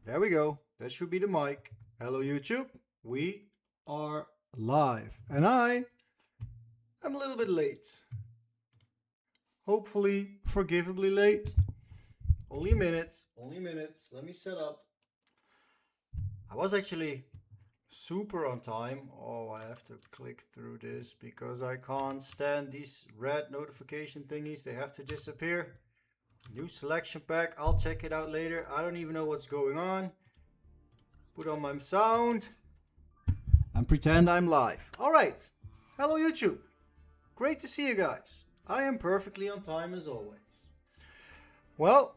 There we go. That should be the mic. Hello, YouTube. We are live. And I am a little bit late. Hopefully, forgivably late. Only a minute. Only a minute. Let me set up. I was actually super on time. Oh, I have to click through this because I can't stand these red notification thingies. They have to disappear. New selection pack. I'll check it out later. I don't even know what's going on. Put on my sound and pretend I'm live. Alright. Hello YouTube. Great to see you guys. I am perfectly on time as always. Well,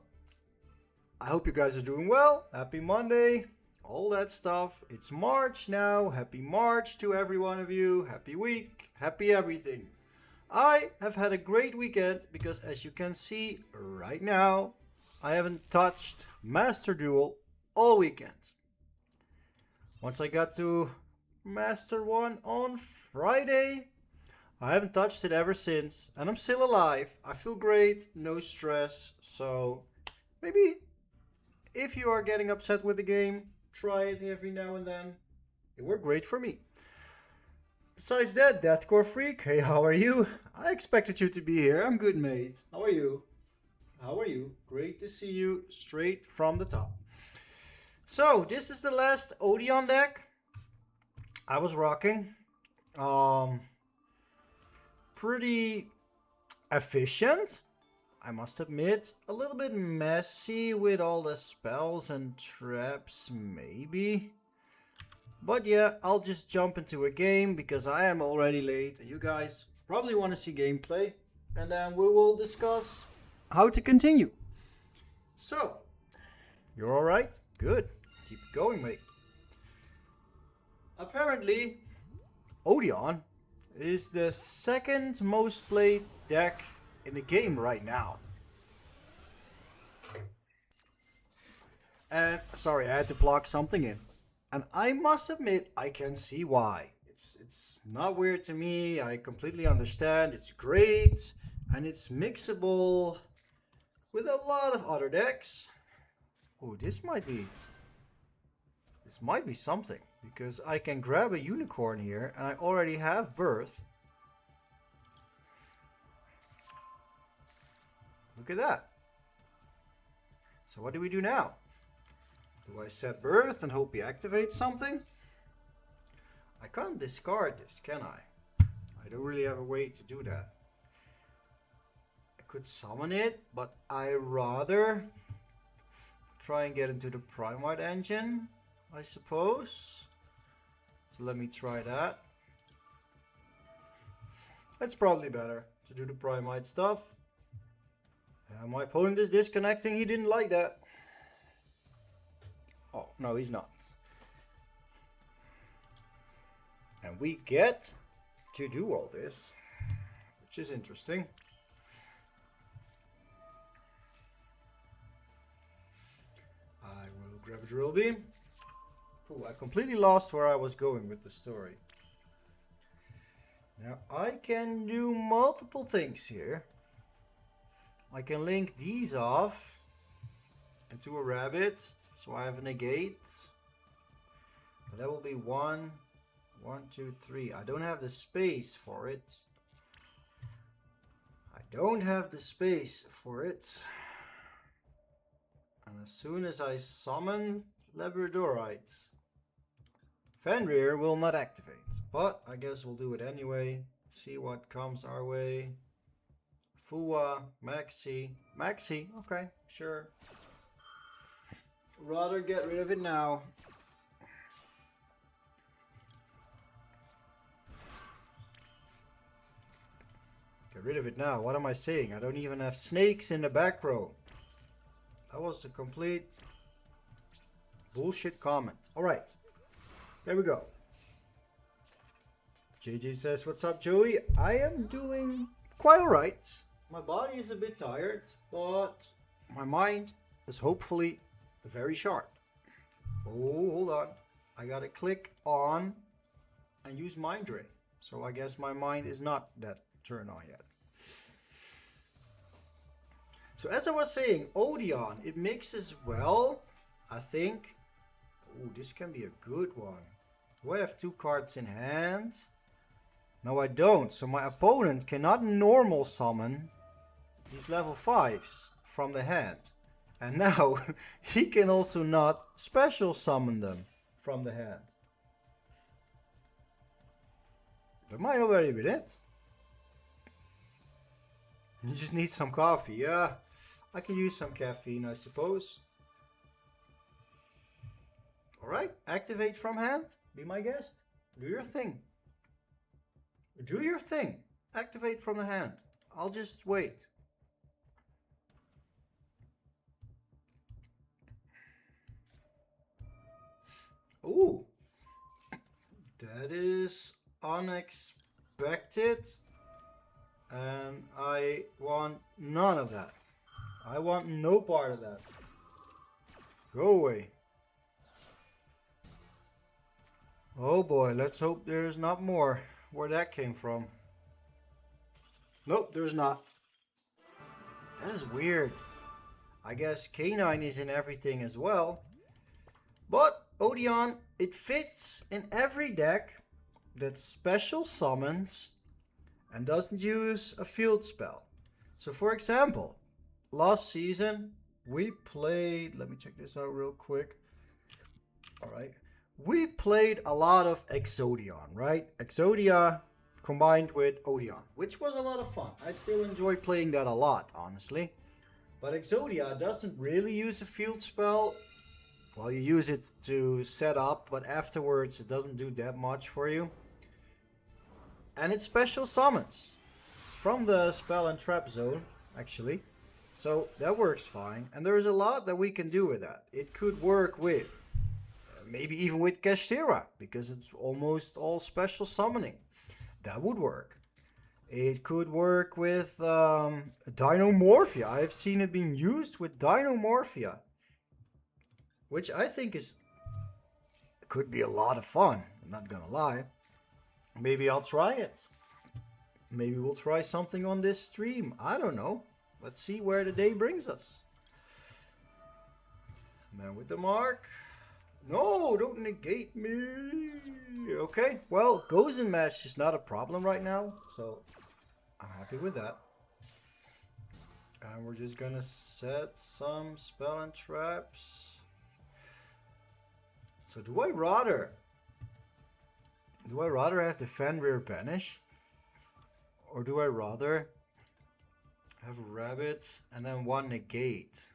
I hope you guys are doing well. Happy Monday. All that stuff. It's March now. Happy March to every one of you. Happy week. Happy everything. I have had a great weekend because as you can see right now, I haven't touched Master Duel all weekend. Once I got to Master 1 on Friday, I haven't touched it ever since. And I'm still alive. I feel great, no stress. So maybe if you are getting upset with the game, try it every now and then. It worked great for me. Besides that, Deathcore Freak, hey, how are you? I expected you to be here. I'm good, mate. How are you? How are you? Great to see you straight from the top. So, this is the last Odion deck I was rocking. Pretty efficient, I must admit. A little bit messy with all the spells and traps, maybe. But yeah, I'll just jump into a game because I am already late and you guys probably want to see gameplay. And then we will discuss how to continue. So, you're alright? Good. Keep it going, mate. Apparently, Odion is the second most played deck in the game right now. And sorry, I had to plug something in. And I must admit, I can see why. It's not weird to me. I completely understand. It's great. And it's mixable with a lot of other decks. Oh, this might be something. Because I can grab a unicorn here. And I already have birth. Look at that. So what do we do now? Do I set birth and hope he activates something? I can't discard this, can I? I don't really have a way to do that. I could summon it, but I rather try and get into the Primite engine, I suppose. So let me try that. That's probably better to do the Primite stuff. My opponent is disconnecting, he didn't like that. Oh, no, he's not. And we get to do all this, which is interesting. I will grab a drill beam. Ooh, I completely lost where I was going with the story. Now, I can do multiple things here. I can link these off into a rabbit. So I have a negate. But that will be 1, 2, 3. I don't have the space for it. I don't have the space for it. And as soon as I summon Labradorite, Fenrir will not activate. But I guess we'll do it anyway. See what comes our way. Fua, Maxi. Maxi, okay, sure. Rather get rid of it now. Get rid of it now. What am I saying? I don't even have snakes in the back row. That was a complete bullshit comment. Alright. There we go. JJ says, what's up, Joey? I am doing quite alright. My body is a bit tired, but my mind is hopefully very sharp. Oh, hold on. I gotta click on and use Mind Drain. So I guess my mind is not that turned on yet. So as I was saying, Odion, it mixes well, I think, Ooh, this can be a good one. Do I have 2 cards in hand? No, I don't. So my opponent cannot normal summon these level 5s from the hand. And now he can also not special summon them from the hand. That might already be it. You just need some coffee. Yeah, I can use some caffeine, I suppose. Alright, activate from hand. Be my guest. Do your thing. Do your thing. Activate from the hand. I'll just wait. Ooh. That is unexpected. And I want none of that. I want no part of that. Go away. Oh boy, let's hope there's not more where that came from. Nope, there's not. That is weird. I guess K9 is in everything as well. But Odion, it fits in every deck that special summons and doesn't use a field spell. So for example, last season we played, let me check this out real quick. Alright, we played a lot of Exodion, right? Exodia combined with Odion, which was a lot of fun. I still enjoy playing that a lot, honestly. But Exodia doesn't really use a field spell. Well, you use it to set up, but afterwards it doesn't do that much for you. And it special summons from the spell and trap zone, actually. So that works fine. And there's a lot that we can do with that. It could work with, maybe even with Kashtira, because it's almost all special summoning. That would work. It could work with Dinomorphia. I've seen it being used with Dinomorphia, which I think could be a lot of fun. I'm not gonna lie. Maybe I'll try it. Maybe we'll try something on this stream. I don't know. Let's see where the day brings us. Man with the mark. No, don't negate me. Okay, well, Gozen Match is not a problem right now, so I'm happy with that. And we're just gonna set some spell and traps. So do I rather have the Fenrir banish? Or do I rather have a rabbit and then 1 negate?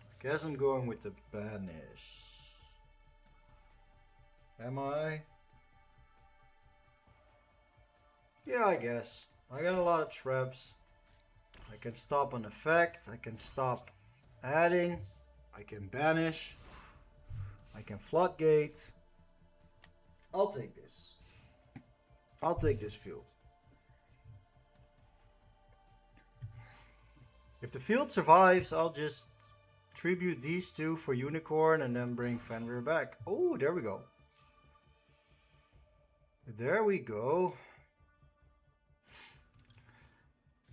I guess I'm going with the banish. Am I? Yeah, I guess. I got a lot of traps. I can stop an effect. I can stop adding. I can banish. I can floodgate. I'll take this. I'll take this field. If the field survives, I'll just tribute these 2 for Unicorn and then bring Fenrir back. Oh, there we go. There we go.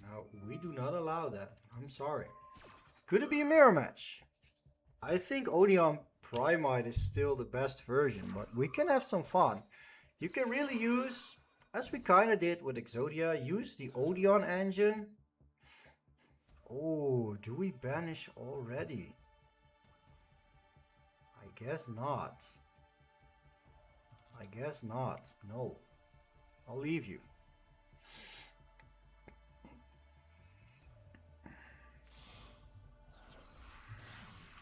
Now, we do not allow that. I'm sorry. Could it be a mirror match? I think Odion Primite is still the best version, but we can have some fun. You can really use, as we kind of did with Exodia, use the Odion engine. Oh, do we banish already? I guess not. I guess not. No. I'll leave you.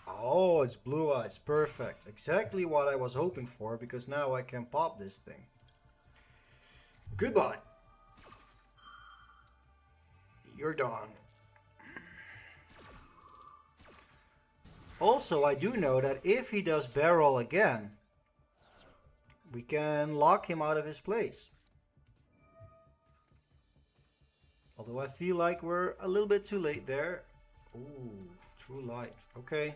Oh, it's blue eyes. Perfect. Exactly what I was hoping for, because now I can pop this thing. Goodbye. You're done. Also, I do know that if he does barrel again, we can lock him out of his place. Although I feel like we're a little bit too late there. Ooh, true light. Okay.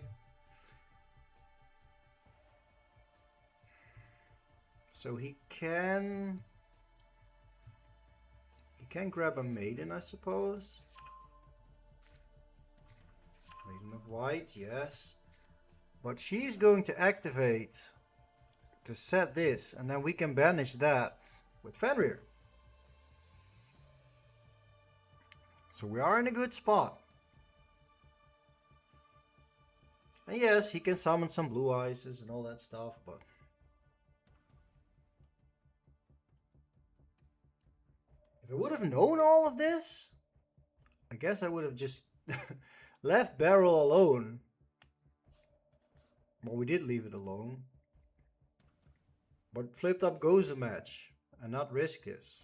So he can grab a maiden, I suppose. Maiden of White, yes. But she's going to activate to set this, and then we can banish that with Fenrir. So we are in a good spot. And yes, he can summon some blue ices and all that stuff, but if I would have known all of this, I guess I would have just left Barrel alone. Well, we did leave it alone. But flipped up goes a match and not risk this.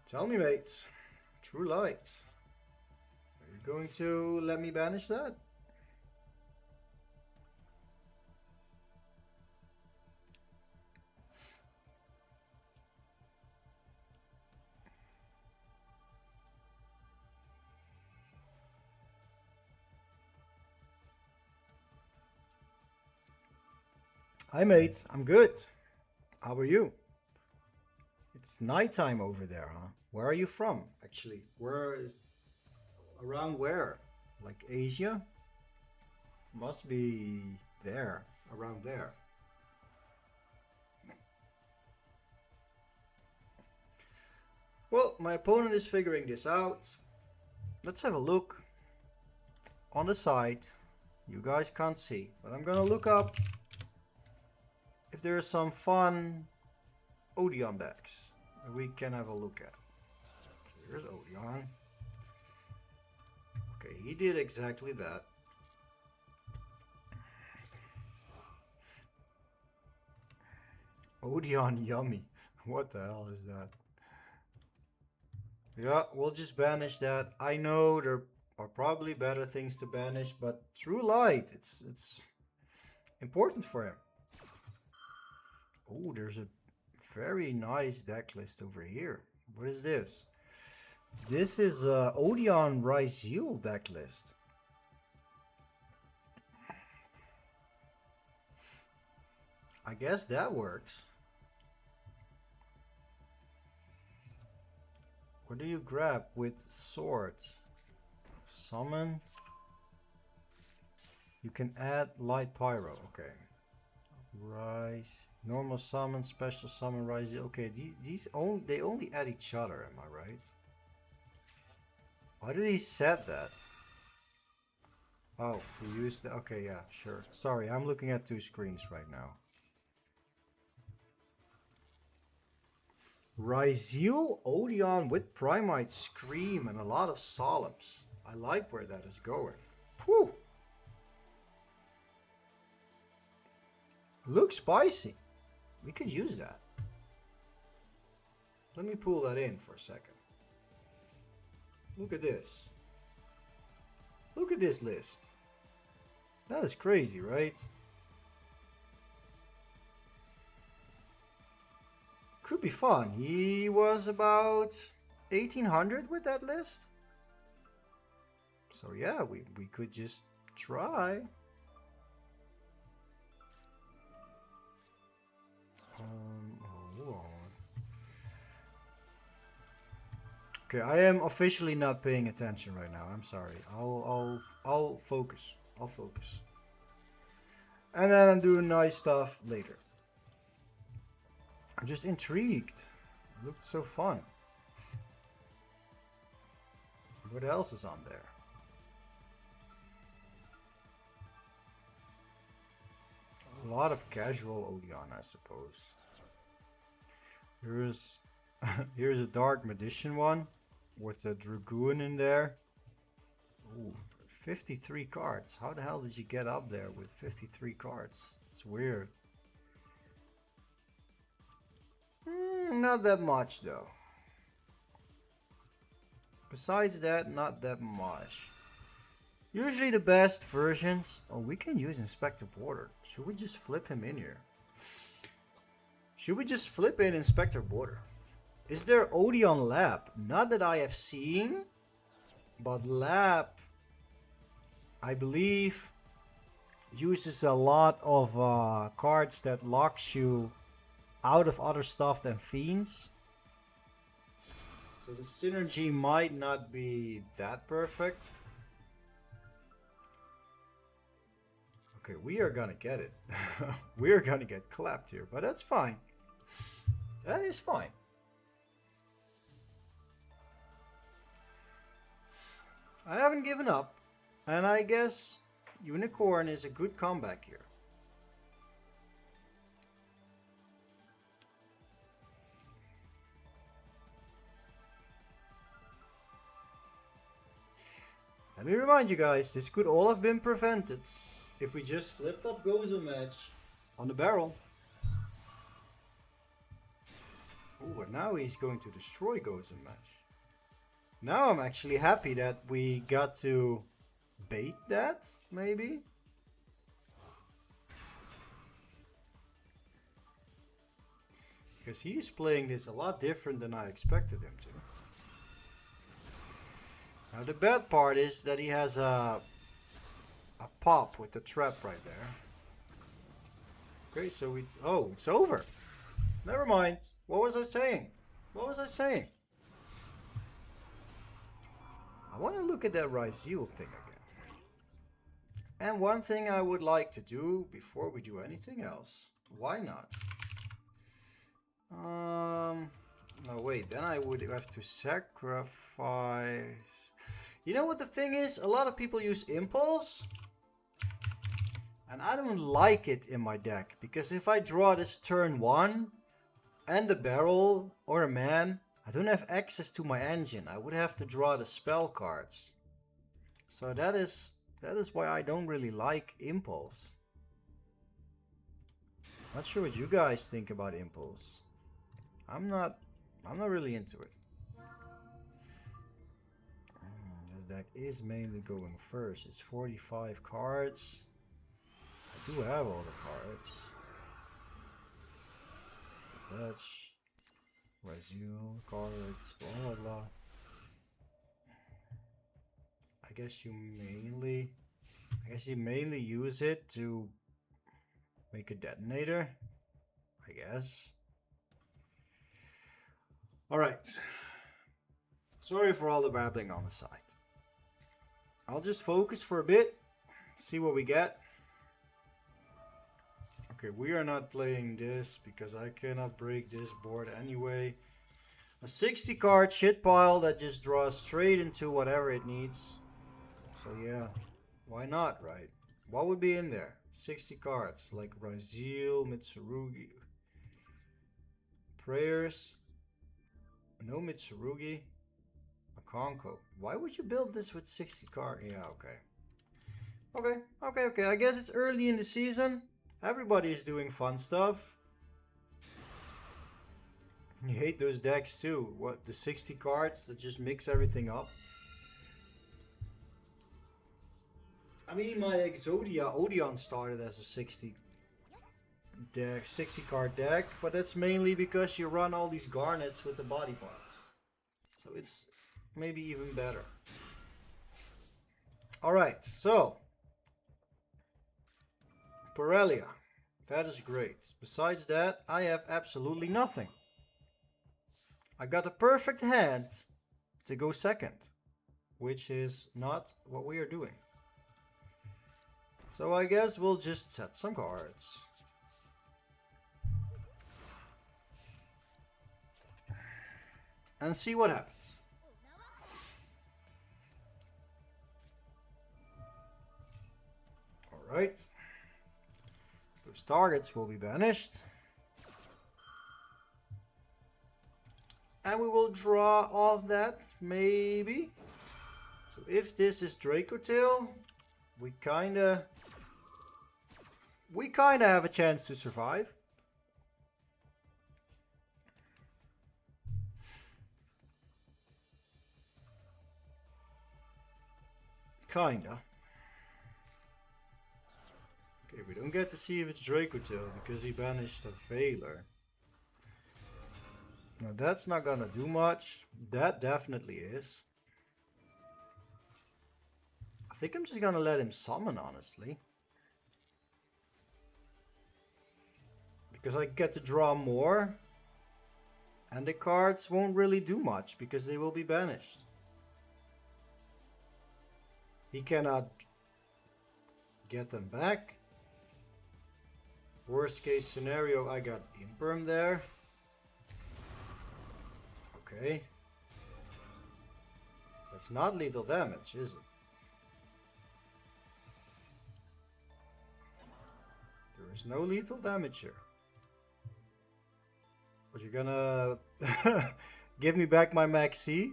Tell me, mates. True light. Are you going to let me banish that? Hi mate, I'm good. How are you? It's nighttime over there, huh? Where are you from, actually? Where is... around where? Like Asia? Must be there. Around there. Well, my opponent is figuring this out. Let's have a look. On the side. You guys can't see, but I'm gonna look up if there's some fun Odion decks that we can have a look at. So here's Odion. Okay, he did exactly that. Odion yummy. What the hell is that? Yeah, we'll just banish that. I know there are probably better things to banish, but True Light, it's important for him. Oh, there's a very nice deck list over here. What is this? This is Odion Ryzeal deck list. I guess that works. What do you grab with sword? Summon. You can add light pyro. Okay. Rise. Normal summon, special summon, rise. Okay, they only add each other, am I right? Why did he set that? Oh, we used the, okay, yeah, sure. Sorry, I'm looking at two screens right now. Ryzeal Odion with Primite Scream and a lot of Solemns. I like where that is going. Whew. Looks spicy. We could use that. Let me pull that in for a second. Look at this. Look at this list. That is crazy, right? Could be fun. He was about 1800 with that list. So yeah, we could just try. Hold on. Okay, I am officially not paying attention right now. I'm sorry. I'll focus. I'll focus. And then I'm doing nice stuff later. I'm just intrigued. It looked so fun. What else is on there? A lot of casual Odion, I suppose. Here's a Dark Magician one with a Dragoon in there. Ooh, 53 cards. How the hell did you get up there with 53 cards? It's weird. Not that much though. Besides that, not that much. Usually the best versions... Oh, we can use Inspector Border. Should we just flip him in here? Should we just flip in Inspector Border? Is there Odion Lab? Not that I have seen. But Lab, I believe, uses a lot of cards that locks you out of other stuff than Fiends. So the synergy might not be that perfect. Okay, we are gonna get it. We are gonna get clapped here, but that's fine. That is fine. I haven't given up, and I guess Unicorn is a good comeback here. Let me remind you guys, this could all have been prevented if we just flipped up Gozo Match on the barrel. Oh, but now he's going to destroy Gozo Match. Now I'm actually happy that we got to bait that, maybe? Because he's playing this a lot different than I expected him to. Now the bad part is that he has a pop with the trap right there. Okay, so we... Oh, it's over. Never mind. What was I saying? What was I saying? I want to look at that Ryzeal thing again. And one thing I would like to do before we do anything else. Why not? No, wait. Then I would have to sacrifice... You know what the thing is? A lot of people use Impulse. And I don't like it in my deck. Because if I draw this turn 1 and the barrel or a man, I don't have access to my engine. I would have to draw the spell cards. So that is why I don't really like Impulse. Not sure what you guys think about Impulse. I'm not really into it. This deck is mainly going first. It's 45 cards. I do have all the cards. Touch, Ryzeal, cards, blah blah blah. I guess you mainly use it to make a detonator. I guess. Alright. Sorry for all the babbling on the side. I'll just focus for a bit, see what we get. Okay, we are not playing this because I cannot break this board anyway. A 60 card shit pile that just draws straight into whatever it needs. So yeah, why not, right? What would be in there? 60 cards like Ryzeal, Mitsurugi, Prayers, no Mitsurugi, a Konko. Why would you build this with 60 cards? Yeah, okay. Okay. I guess it's early in the season. Everybody's doing fun stuff. You hate those decks too. What, the 60 cards that just mix everything up? I mean, my Odion started as a 60 card deck, but that's mainly because you run all these garnets with the body parts. So it's maybe even better. Alright, so Borrelia. That is great. Besides that, I have absolutely nothing. I got a perfect hand to go second, which is not what we are doing. So I guess we'll just set some cards. And see what happens. Alright. Those targets will be banished. And we will draw off that, maybe. So if this is Dracotail, we kinda have a chance to survive. Kinda. Okay, we don't get to see if it's Dracotail because he banished a Veiler. Now that's not gonna do much. That definitely is. I think I'm just gonna let him summon, honestly. Because I get to draw more. And the cards won't really do much because they will be banished. He cannot get them back. Worst case scenario, I got Imperm there. Okay. That's not lethal damage, is it? There is no lethal damage here. But you're gonna give me back my Max C?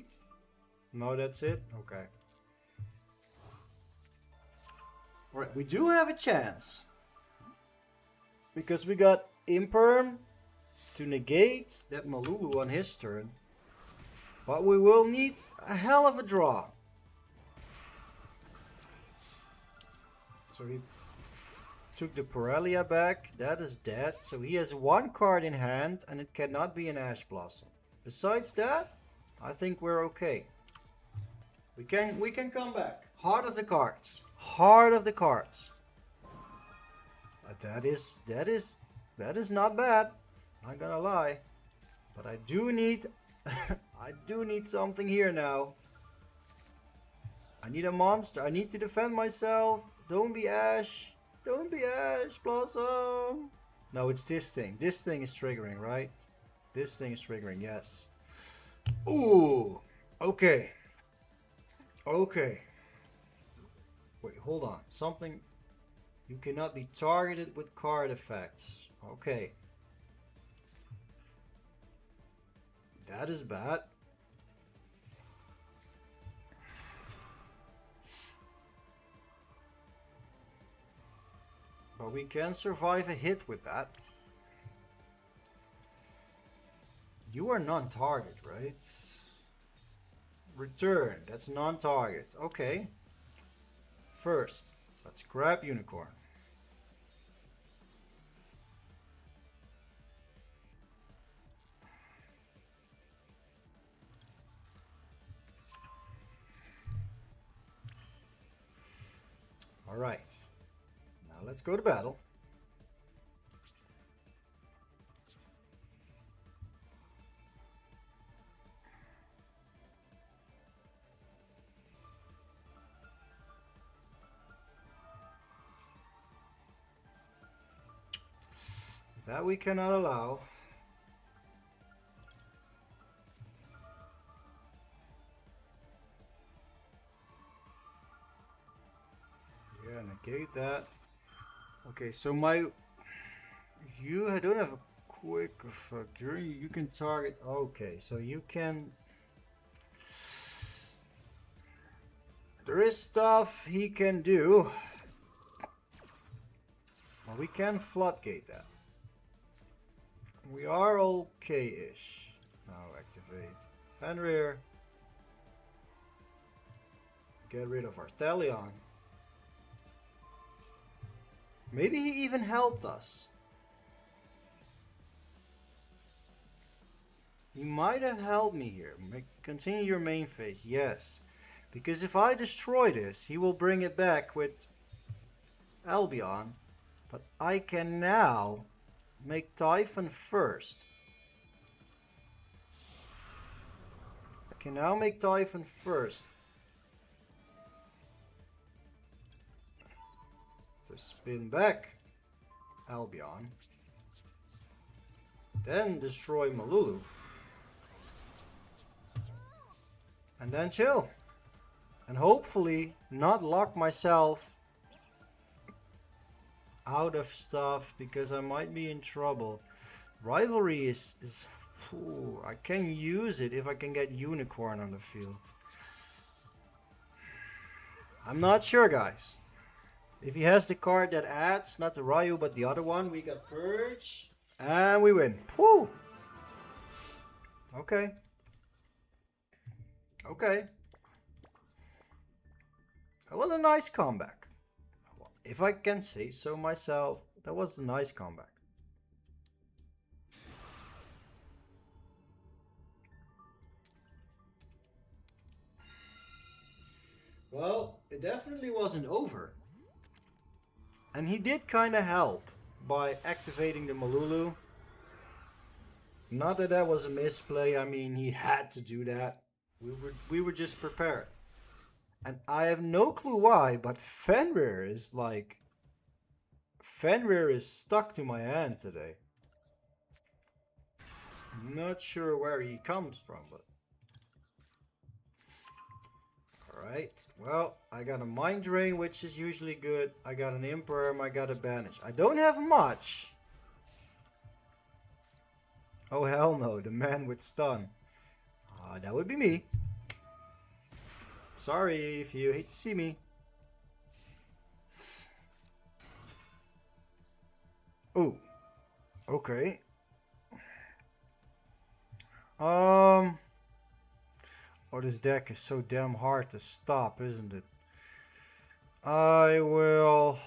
No, that's it? Okay. Alright, we do have a chance. Because we got Imperm to negate that Malulu on his turn. But we will need a hell of a draw. So he took the Paralia back. That is dead. So he has one card in hand and it cannot be an Ash Blossom. Besides that, I think we're okay. We can come back. Heart of the cards. Heart of the cards. But that is not bad. Not gonna lie. But I do need I do need something here now. I need a monster. I need to defend myself. Don't be Ash. Don't be Ash Blossom. No, it's this thing. This thing is triggering, right? This thing is triggering, yes. Ooh. Okay. Okay. Wait, hold on. Something. You cannot be targeted with card effects. Okay. That is bad. But we can survive a hit with that. You are non-target, right? Return. That's non-target. Okay. First, let's grab Unicorn. Alright. Now let's go to battle. That we cannot allow. Yeah, negate that. Okay, so I don't have a quick effect. You can target. Okay, so you can. There is stuff he can do. Well, we can floodgate that. We are okay-ish. Now activate Fenrir. Get rid of Artelion. Maybe he even helped us. He might have helped me here. Continue your main phase. Yes. Because if I destroy this, he will bring it back with Albion. But I can now make Typhon first. I can now make Typhon first. To spin back Albion. Then destroy Malulu. And then chill. And hopefully not lock myself out of stuff because I might be in trouble. Rivalry is I can use it if I can get Unicorn on the field. I'm not sure, guys. If he has the card that adds, not the Ryu but the other one, we got Purge and we win. Woo! Okay. Okay. That was a nice comeback. If I can say so myself, that was a nice comeback. Well, it definitely wasn't over. And he did kind of help by activating the Malulu. Not that that was a misplay. I mean, he had to do that. We were just prepared. And I have no clue why, but Fenrir is like... Fenrir is stuck to my hand today. Not sure where he comes from, but... Alright, well, I got a Mind Drain, which is usually good. I got an Imperm, I got a Banish. I don't have much. Oh hell no, the man with stun. That would be me. Sorry if you hate to see me. Oh, okay. Oh, this deck is so damn hard to stop, isn't it? I will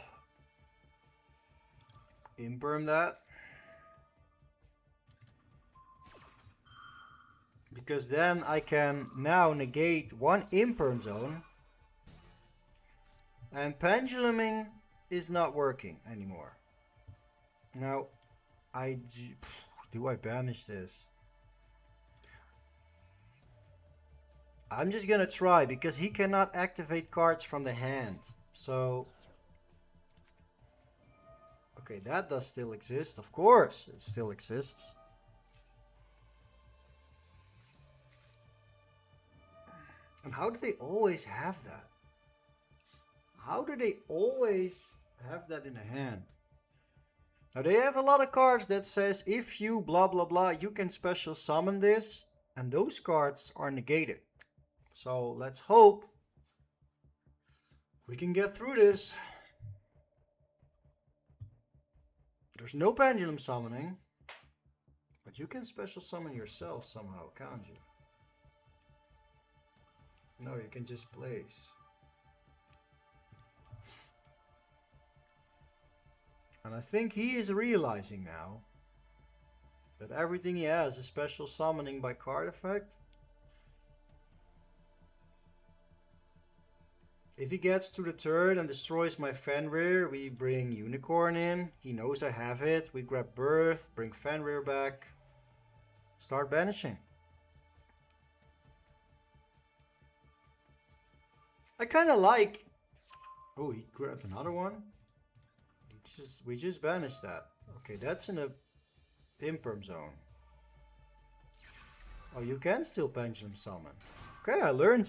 Imperm that. Because then I can now negate one Imperm zone. And Penduluming is not working anymore. Now, do I banish this? I'm just gonna try, because he cannot activate cards from the hand. So... Okay, that does still exist. Of course, it still exists. And how do they always have that? How do they always have that in the hand? Now they have a lot of cards that says if you blah blah blah, you can special summon this. And those cards are negated. So let's hope we can get through this. There's no pendulum summoning. But you can special summon yourself somehow, can't you? No, you can just place. And I think he is realizing now that everything he has is special summoning by card effect. If he gets to the turn and destroys my Fenrir, we bring Unicorn in. He knows I have it. We grab Birth, bring Fenrir back. Start banishing. I kind of like... Oh, he grabbed another one. We just banished that. Okay, that's in a Imperm zone. Oh, you can still Pendulum Summon. Okay, I learned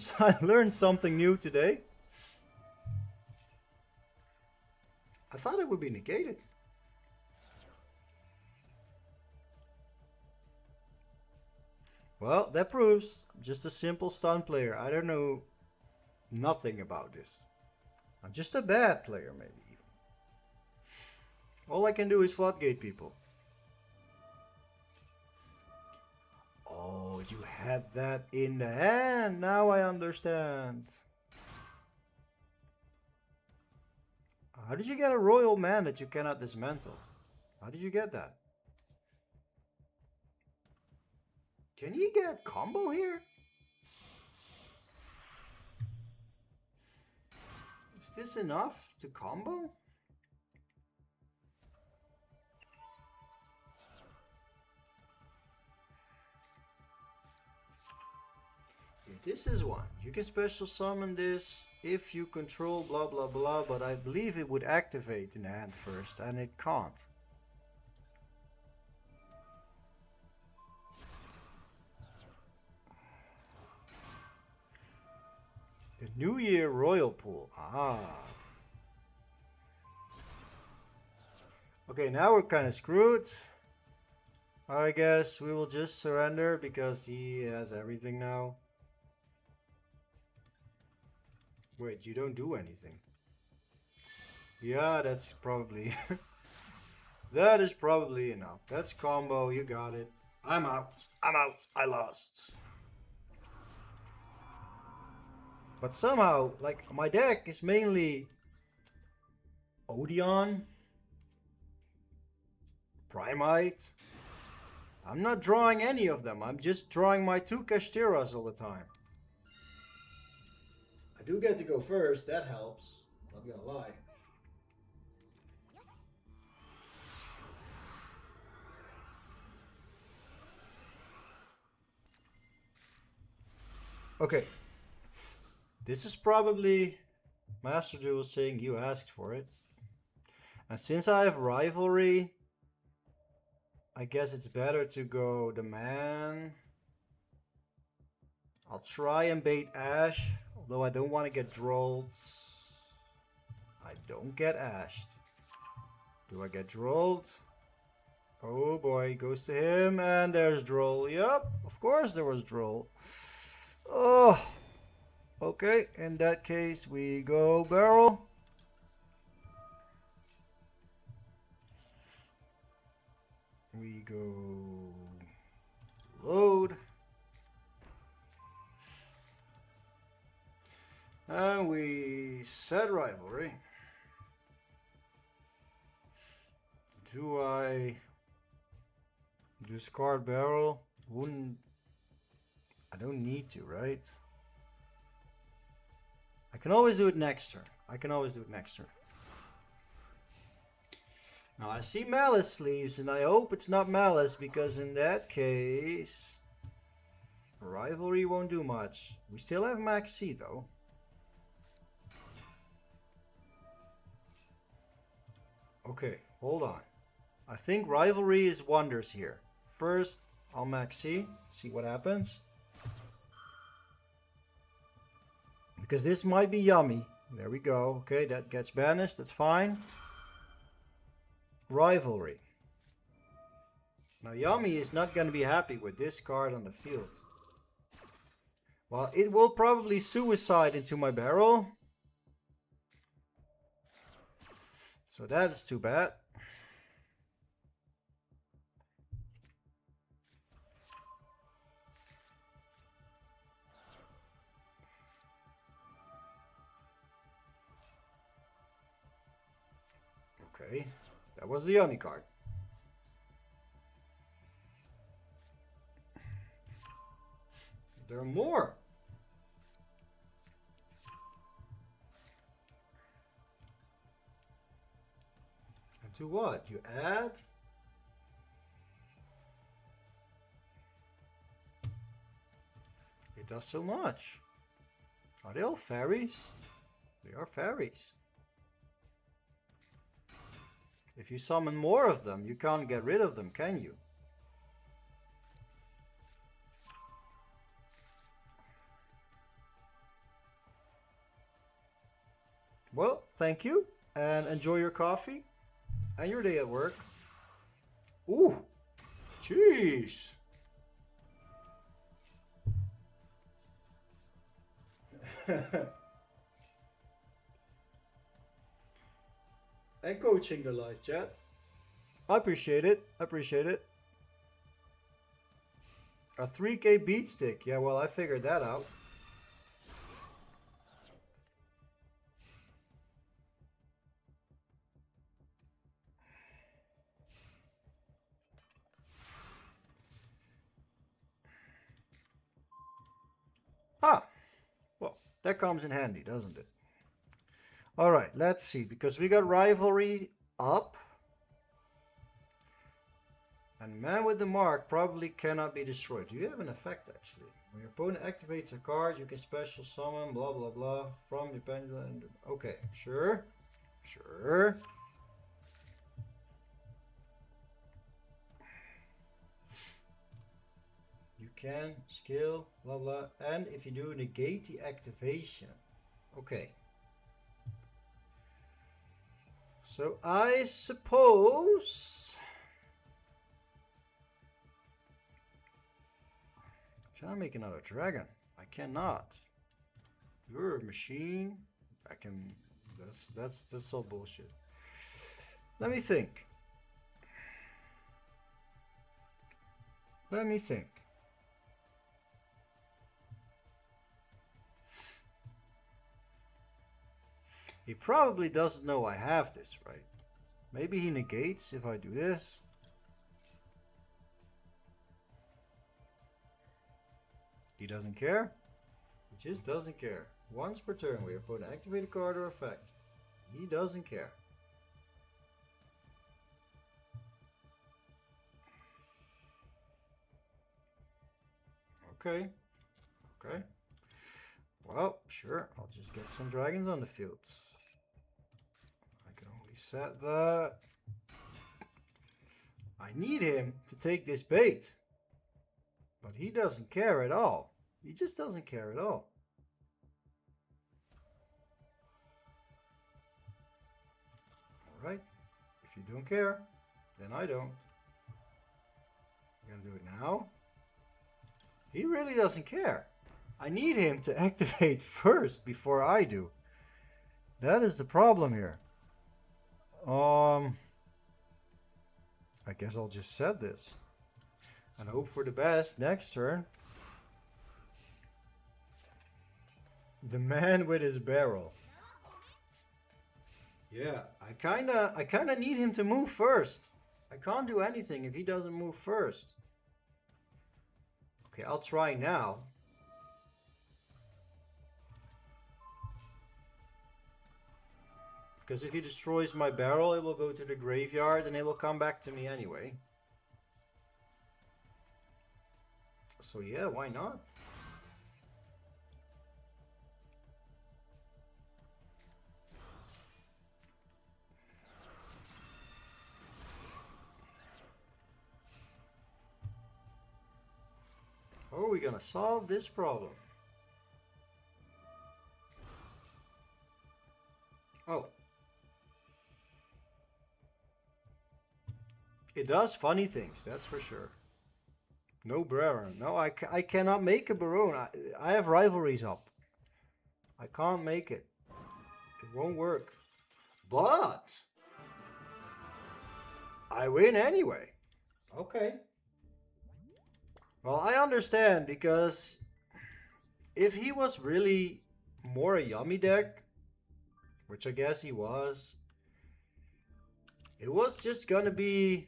something new today. I thought it would be negated. Well, that proves I'm just a simple stun player. I don't know nothing about this. I'm just a bad player, maybe even. All I can do is floodgate people. Oh, you had that in the hand. Now I understand. How did you get a royal man that you cannot dismantle? How did you get that? Can you get combo here? Is this enough to combo? This is one. You can special summon this if you control blah blah blah, but I believe it would activate in the hand first, and it can't. The New Year Royal Pool. Ah. Okay, now we're kind of screwed. I guess we will just surrender because he has everything now. Wait, you don't do anything. Yeah, that's probably... that is probably enough. That's combo, you got it. I'm out. I'm out. I lost. But somehow, like, my deck is mainly... Odion. Primite. I'm not drawing any of them. I'm just drawing my 2 Kashtiras all the time. I do get to go first, that helps. Not gonna lie. Okay. This is probably Master Duel saying you asked for it. And since I have rivalry, I guess it's better to go the man. I'll try and bait Ash, although I don't want to get drolled. I don't get ashed. Do I get drolled? Oh boy, goes to him, and there's droll. Yup, of course there was droll. Oh, okay, in that case we go barrel. We go load. And we set rivalry. Do I discard barrel? Wouldn't. I don't need to, right? I can always do it next turn. Now I see Malice sleeves, and I hope it's not Malice, because in that case, rivalry won't do much. We still have Max C though. Okay, hold on. I think rivalry is wonders here. First, I'll Max C, see what happens. Because this might be yummy. There we go. Okay, that gets banished, that's fine. Rivalry. Now Yummy is not going to be happy with this card on the field. Well, it will probably suicide into my barrel. So that is too bad. Okay, that was the Yummy card. There are more. And to what? You add? It does so much. Are they all fairies? They are fairies. If you summon more of them, you can't get rid of them, can you? Well, thank you, and enjoy your coffee and your day at work. Ooh, jeez. And coaching the live chat. I appreciate it. I appreciate it. A 3K beat stick. Yeah, well, I figured that out. Ah, well, that comes in handy, doesn't it? All right, let's see, because we got rivalry up. And Man with the Mark probably cannot be destroyed. Do you have an effect, actually? When your opponent activates a card, you can special summon, blah, blah, blah, from the pendulum. Okay, sure. Sure. You can, skill, blah, blah. And if you do, negate the activation. Okay. So I suppose... Can I make another dragon? I cannot. You're a machine. I can... That's all bullshit. Let me think. Let me think. He probably doesn't know I have this, right? Maybe he negates if I do this. He doesn't care. He just doesn't care. Once per turn, we opponent activate a card or effect. He doesn't care. Okay. Okay. Well, sure, I'll just get some dragons on the field. I can only set that. I need him to take this bait. But he doesn't care at all. He just doesn't care at all. Alright, if you don't care, then I don't. I'm gonna do it now. He really doesn't care. I need him to activate first before I do. That is the problem here. I guess I'll just set this. And hope for the best next turn. The man with his barrel. Yeah, I kinda need him to move first. I can't do anything if he doesn't move first. Okay, I'll try now. Because if he destroys my barrel, it will go to the graveyard and it will come back to me anyway. So yeah, why not? How are we gonna solve this problem? Oh. It does funny things, that's for sure. No Baron. No, I cannot make a Baron. I have rivalries up. I can't make it. It won't work. But I win anyway. Okay. Well, I understand, because if he was really more a yummy deck, which I guess he was, it was just gonna be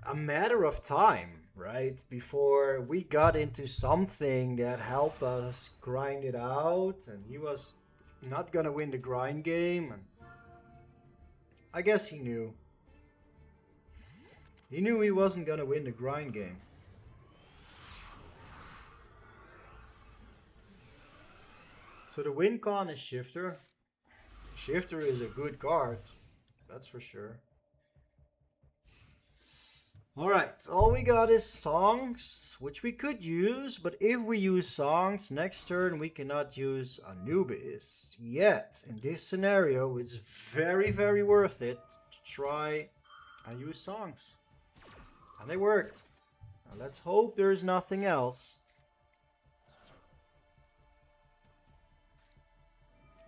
a matter of time, right? Before we got into something that helped us grind it out, and he was not gonna win the grind game, and I guess he knew. He knew he wasn't gonna win the grind game. So the win con is Shifter. Shifter is a good card, that's for sure. Alright, all we got is songs, which we could use, but if we use songs, next turn we cannot use Anubis yet. In this scenario, it's very, very worth it to try and use songs. And they worked. Now let's hope there's nothing else.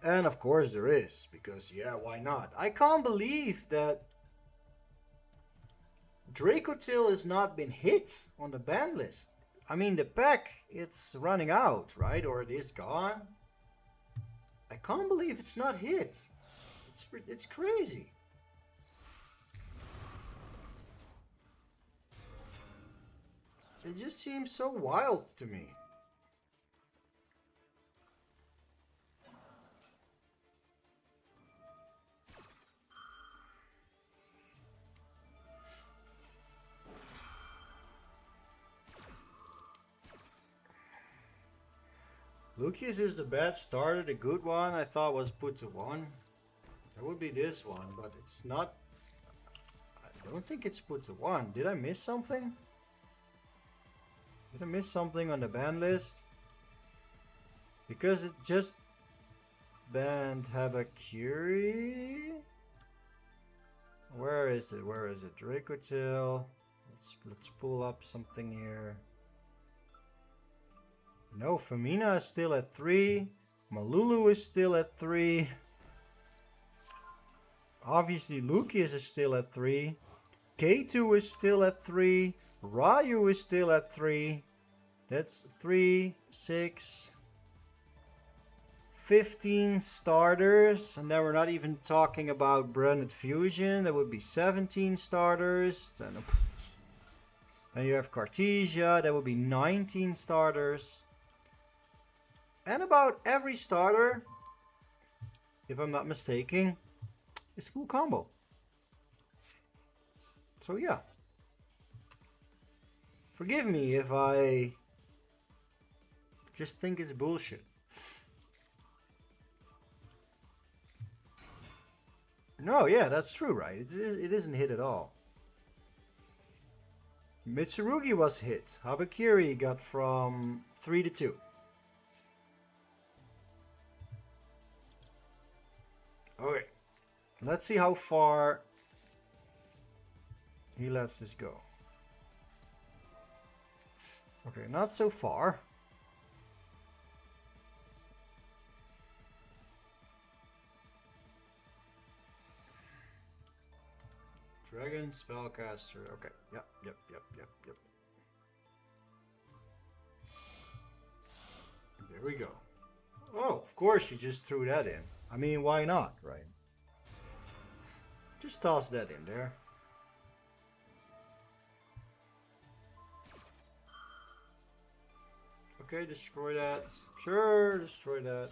And of course there is, because yeah, why not? I can't believe that Dracotil has not been hit on the ban list. I mean, the pack, it's running out, right? Or it is gone. I can't believe it's not hit. It's crazy. It just seems so wild to me. Lucius is the bad starter. The good one I thought was put to 1. That would be this one, but it's not. I don't think it's put to 1. Did I miss something? Did I miss something on the ban list? Because it just banned Habakiri. Where is it? Where is it? Dracotil. Let's pull up something here. No, Femina is still at 3. Malulu is still at 3. Obviously, Lucius is still at 3. K2 is still at 3. Ryu is still at 3. That's 3, 6, 15 starters. And then we're not even talking about Branded Fusion. That would be 17 starters. Then you have Cartesia. That would be 19 starters. And about every starter, if I'm not mistaken, is full combo. So yeah. Forgive me if I just think it's bullshit. No, yeah, that's true, right? It isn't hit at all. Mitsurugi was hit. Habakiri got from 3 to 2. Okay. Let's see how far he lets this go. Okay, not so far. Dragon, Spellcaster. Okay, yep. There we go. Oh, of course you just threw that in. I mean, why not, right? Just toss that in there. Okay, destroy that. Sure, destroy that.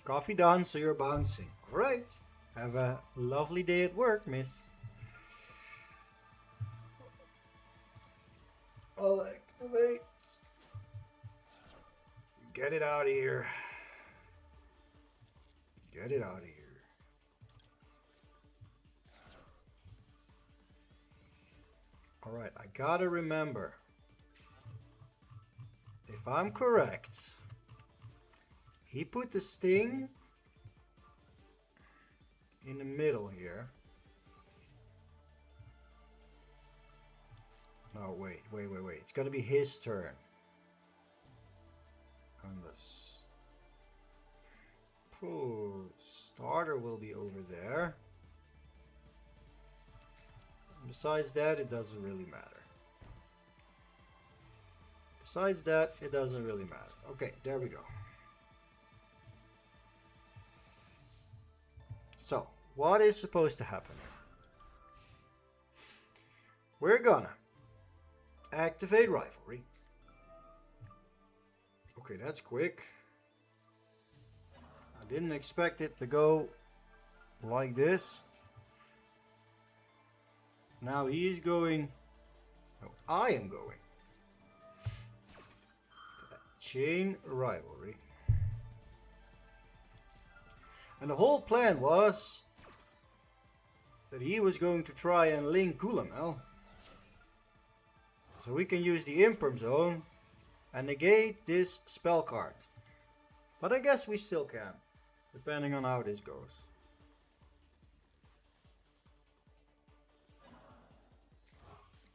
Coffee done, so you're bouncing. Alright. Have a lovely day at work, miss. I'll activate. Get it out of here. Get it out of here. Alright, I gotta remember. If I'm correct, he put the sting in the middle here. No, wait. It's gonna be his turn. And the starter will be over there. Besides that, it doesn't really matter. Okay, there we go. So, what is supposed to happen? We're gonna activate Rivalry. Okay, that's quick. I didn't expect it to go like this. Now he's going. No, I am going. Chain Rivalry. And the whole plan was that he was going to try and link Gulamel. So we can use the Imperm Zone and negate this spell card. But I guess we still can, depending on how this goes.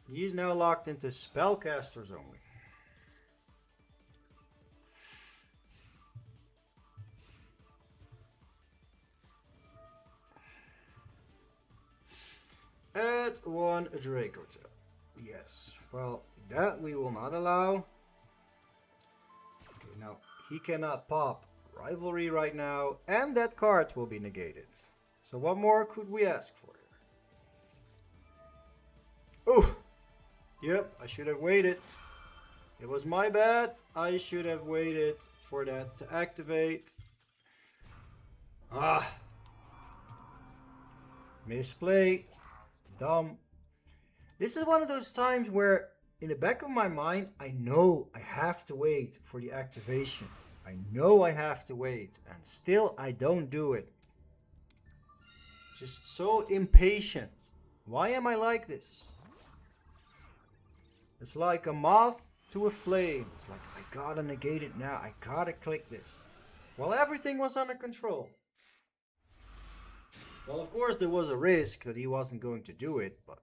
He's now locked into spellcasters only. Add one Draco Tail. Yes. Well, that we will not allow. Okay, now he cannot pop Rivalry right now, and that card will be negated. So what more could we ask for here? Oh! Yep, I should have waited. It was my bad. I should have waited for that to activate. Ah! Misplayed. Dumb. This is one of those times where in the back of my mind I know I have to wait for the activation. I know I have to wait, and still I don't do it. Just so impatient. Why am I like this? It's like a moth to a flame. It's like, I gotta negate it now. I gotta click this. Well, everything was under control. Well, of course there was a risk that he wasn't going to do it, but...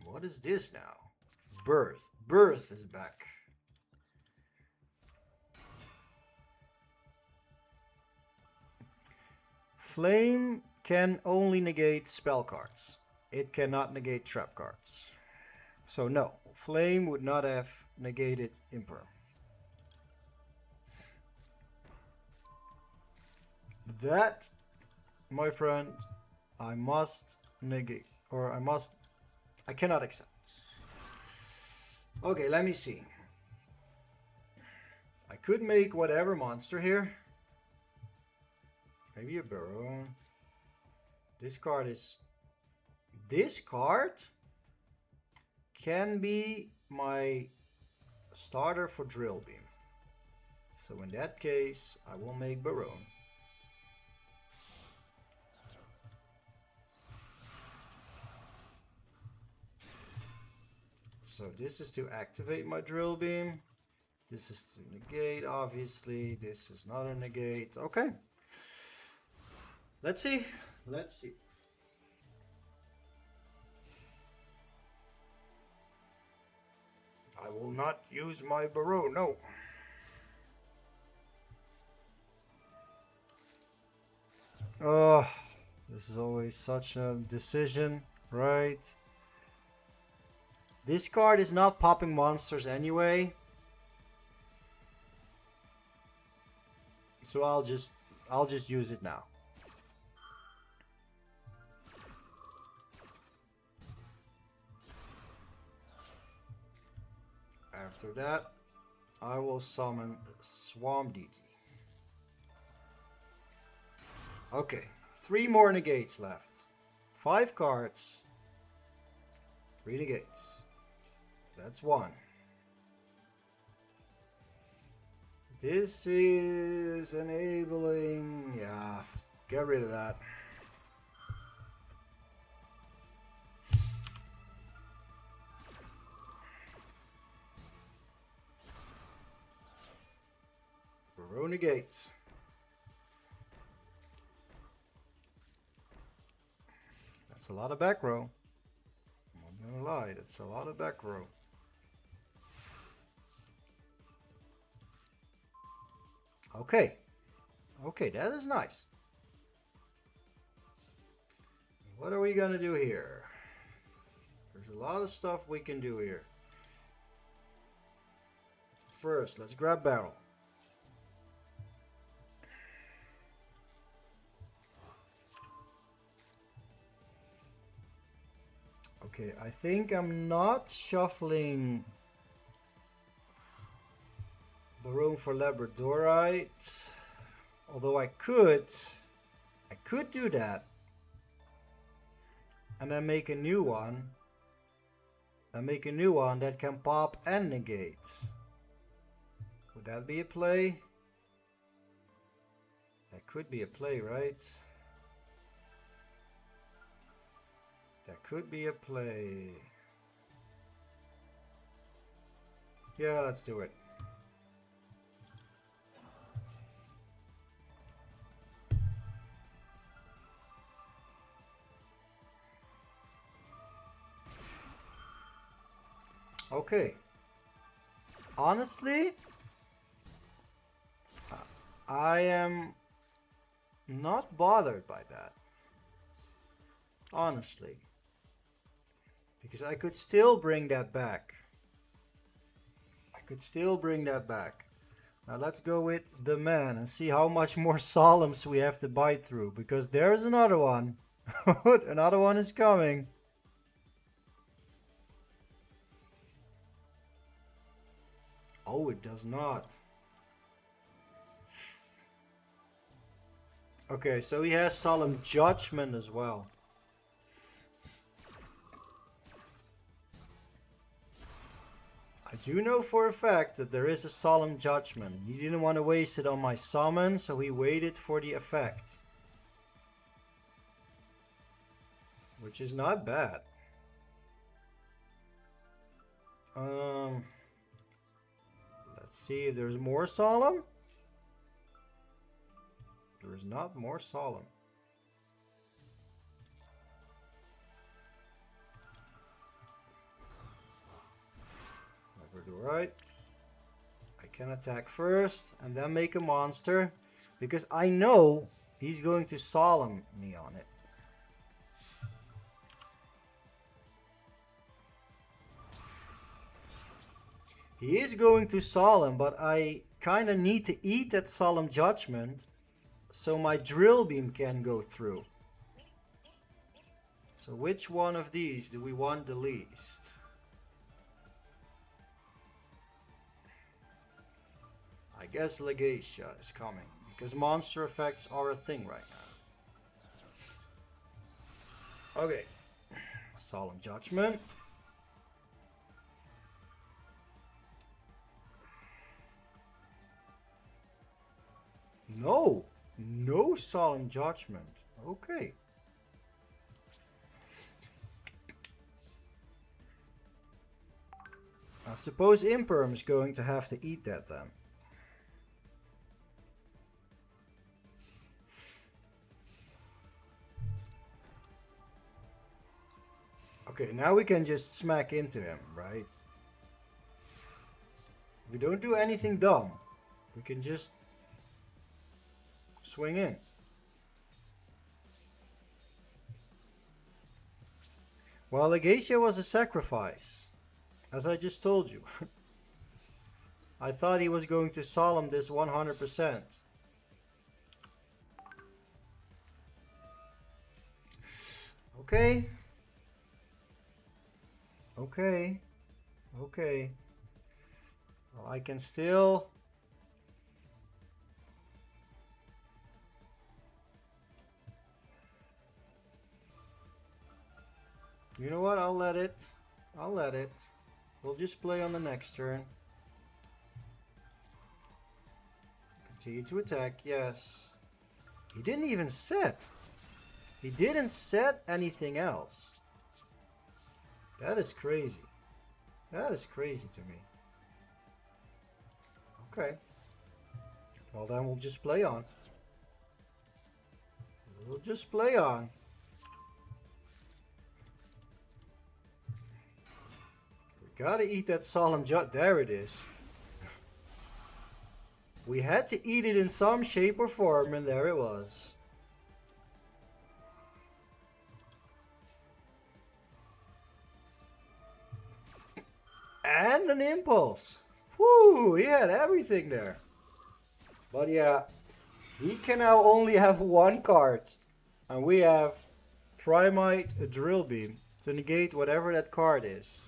What is this now? Birth. Birth is back. Flame can only negate spell cards. It cannot negate trap cards. So no, Flame would not have negated Imperm. That, my friend, I must negate, or I cannot accept. Okay, let me see. I could make whatever monster here. Maybe a Baron. This card is... This card can be my starter for Drill Beam. So in that case, I will make Baronne. So this is to activate my Drill Beam. This is to negate, obviously. This is not a negate. Okay. Let's see. Let's see. I will not use my Baronne, no. Oh, this is always such a decision, right? This card is not popping monsters anyway. So I'll just use it now. After that, I will summon Swamp Deity. Okay, 3 more negates left. 5 cards. 3 negates. That's 1. This is enabling... Yeah, get rid of that. Baronne negates. That's a lot of back row. I'm not gonna lie, that's a lot of back row. Okay. Okay, that is nice. What are we gonna do here? There's a lot of stuff we can do here. First, let's grab Barrel. Okay, I think I'm not shuffling Baronne for Labradorite, although I could do that and then make a new one that can pop and negate. Would that be a play? That could be a play, right? That could be a play. Yeah, let's do it. Okay. Honestly, I am not bothered by that. Honestly. Because I could still bring that back. Now let's go with the man and see how much more Solemns we have to bite through. Because there's another one. Another one is coming. Oh, it does not. Okay, so he has Solemn Judgment as well. I do know for a fact that there is a Solemn Judgment. He didn't want to waste it on my summon, so he waited for the effect. Which is not bad. Let's see if there's more Solemn. There is not more Solemn. Right, I can attack first and then make a monster because I know he's going to Solemn me on it. He is going to Solemn, but I kind of need to eat that Solemn Judgment so my Drill Beam can go through. So which one of these do we want the least? I guess Legacia is coming, because monster effects are a thing right now. Okay, Solemn Judgment. No. No solemn judgment. Okay. I suppose Imperm is going to have to eat that then. Okay, now we can just smack into him, right? We don't do anything dumb. We can just swing in. Well, Legacia was a sacrifice, as I just told you. I thought he was going to solemn this 100%. Okay. Okay. Okay. Well, I can still... You know what? I'll let it. I'll let it. We'll just play on the next turn. Continue to attack, yes. He didn't even set. He didn't set anything else. That is crazy. That is crazy to me. Okay. Well, then we'll just play on. We'll just play on. We gotta eat that solemn jut. There it is. We had to eat it in some shape or form, and there it was. And an impulse. Whoo, he had everything there. But yeah, he can now only have one card. And we have Primite, a Drill Beam, to negate whatever that card is.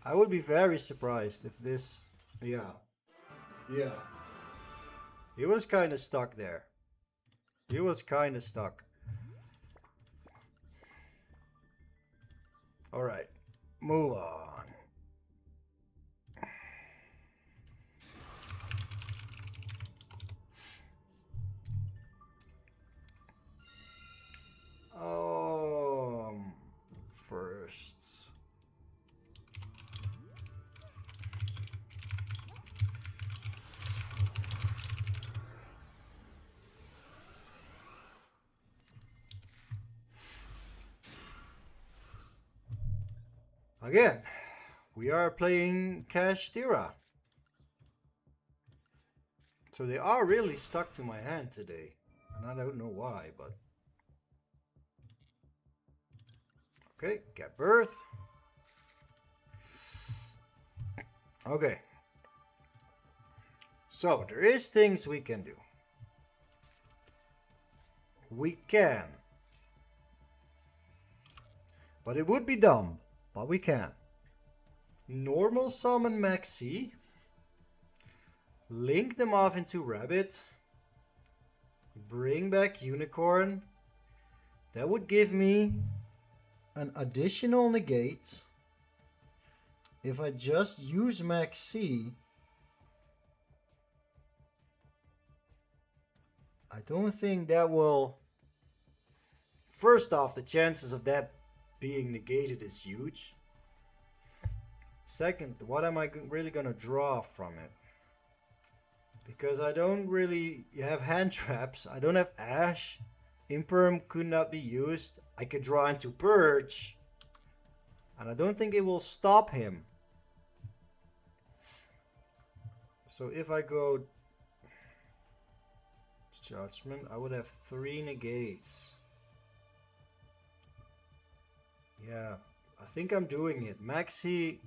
I would be very surprised if this... Yeah. Yeah. He was kind of stuck there. He was kind of stuck. Alright. Move on. First... Again, we are playing Kashtira. So they are really stuck to my hand today. And I don't know why, but... Okay, get birth. Okay. So, there is things we can do. We can. But it would be dumb. But we can. Normal summon Maxi. Link them off into Rabbit. Bring back Unicorn. That would give me an additional negate. If I just use Maxi. I don't think that will... First off, the chances of that being negated is huge. Second, what am I really gonna draw from it? Because I don't really have hand traps. I don't have Ash. Imperm could not be used. I could draw into Purge. And I don't think it will stop him. So if I go Judgment, I would have 3 negates. Yeah, I think I'm doing it. Maxi,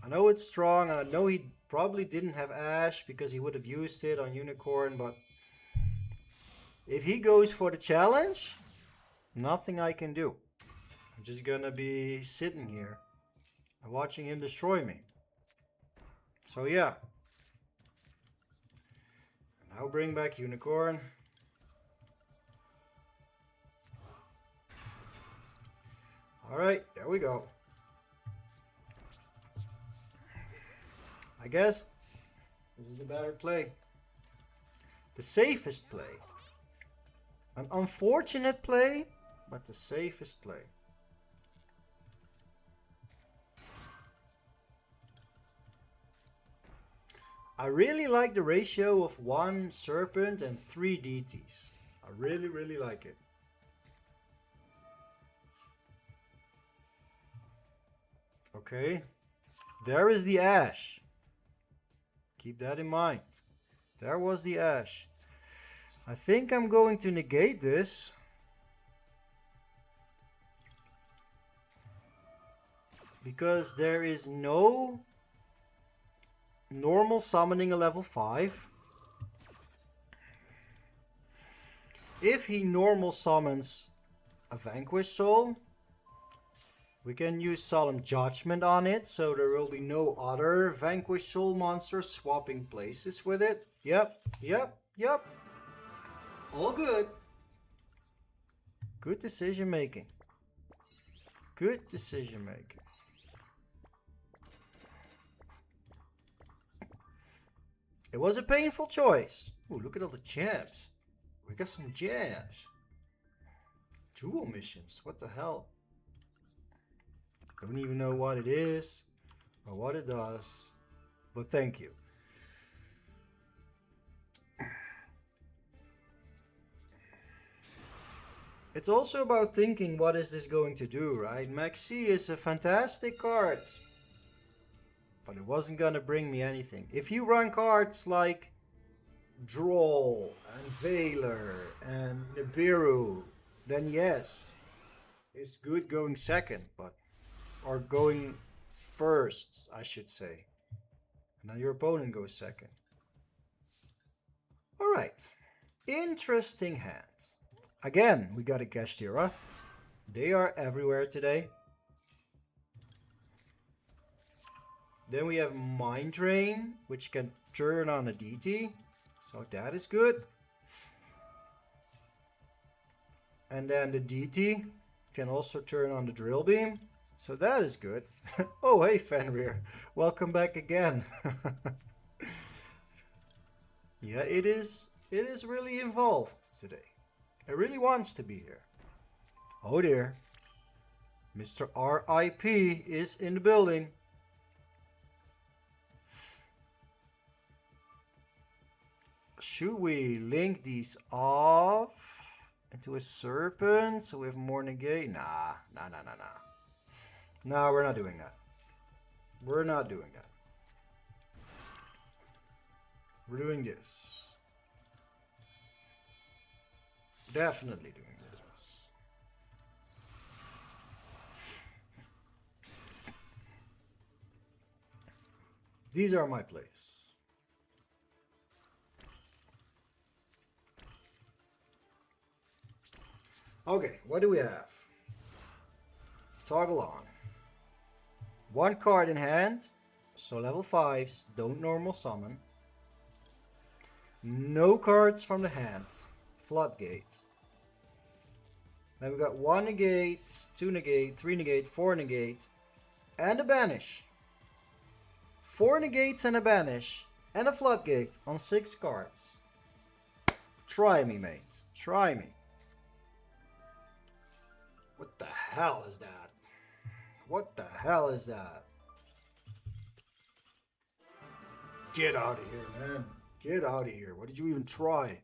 I know it's strong, and I know he probably didn't have Ash because he would have used it on Unicorn, but if he goes for the challenge, nothing I can do. I'm just gonna be sitting here and watching him destroy me. So yeah. Now bring back Unicorn. Alright, there we go. I guess this is the better play. The safest play. An unfortunate play, but the safest play. I really like the ratio of 1 Serpent and 3 DTs. I really, really like it. Okay. There is the Ash. Keep that in mind. There was the Ash. I think I'm going to negate this. Because there is no normal summoning a level 5. If he normal summons a Vanquished Soul, we can use Solemn Judgment on it, so there will be no other Vanquished Soul monsters swapping places with it. Yep. All good. Good decision making. Good decision making. It was a painful choice. Ooh, look at all the jabs. We got some jabs. Duel missions. What the hell? Don't even know what it is or what it does. But thank you. It's also about thinking, what is this going to do, right? Maxi is a fantastic card. But it wasn't gonna bring me anything. If you run cards like Droll and Veiler and Nibiru, then yes, it's good going second, but or going first, I should say. And then your opponent goes second. Alright. Interesting hands. Again, we got a Kashtira. They are everywhere today. Then we have Mind Drain, which can turn on a DT. So that is good. And then the DT can also turn on the Drill Beam. So that is good. Oh, hey Fenrir. Welcome back again. Yeah, it is really involved today. It really wants to be here. Oh dear. Mr. RIP is in the building. Should we link these off into a Serpent so we have more negate? Nah. No, we're not doing that. We're not doing that. We're doing this. Definitely doing this. These are my plays. Okay, what do we have? Toggle on. 1 card in hand, so level 5s don't normal summon. No cards from the hand. Floodgate. Then we got 1 negate, 2 negate, 3 negate, 4 negate, and a banish. 4 negates and a banish, and a floodgate on 6 cards. Try me, mate. Try me. What the hell is that? What the hell is that? Get out of here, man. Get out of here. What did you even try?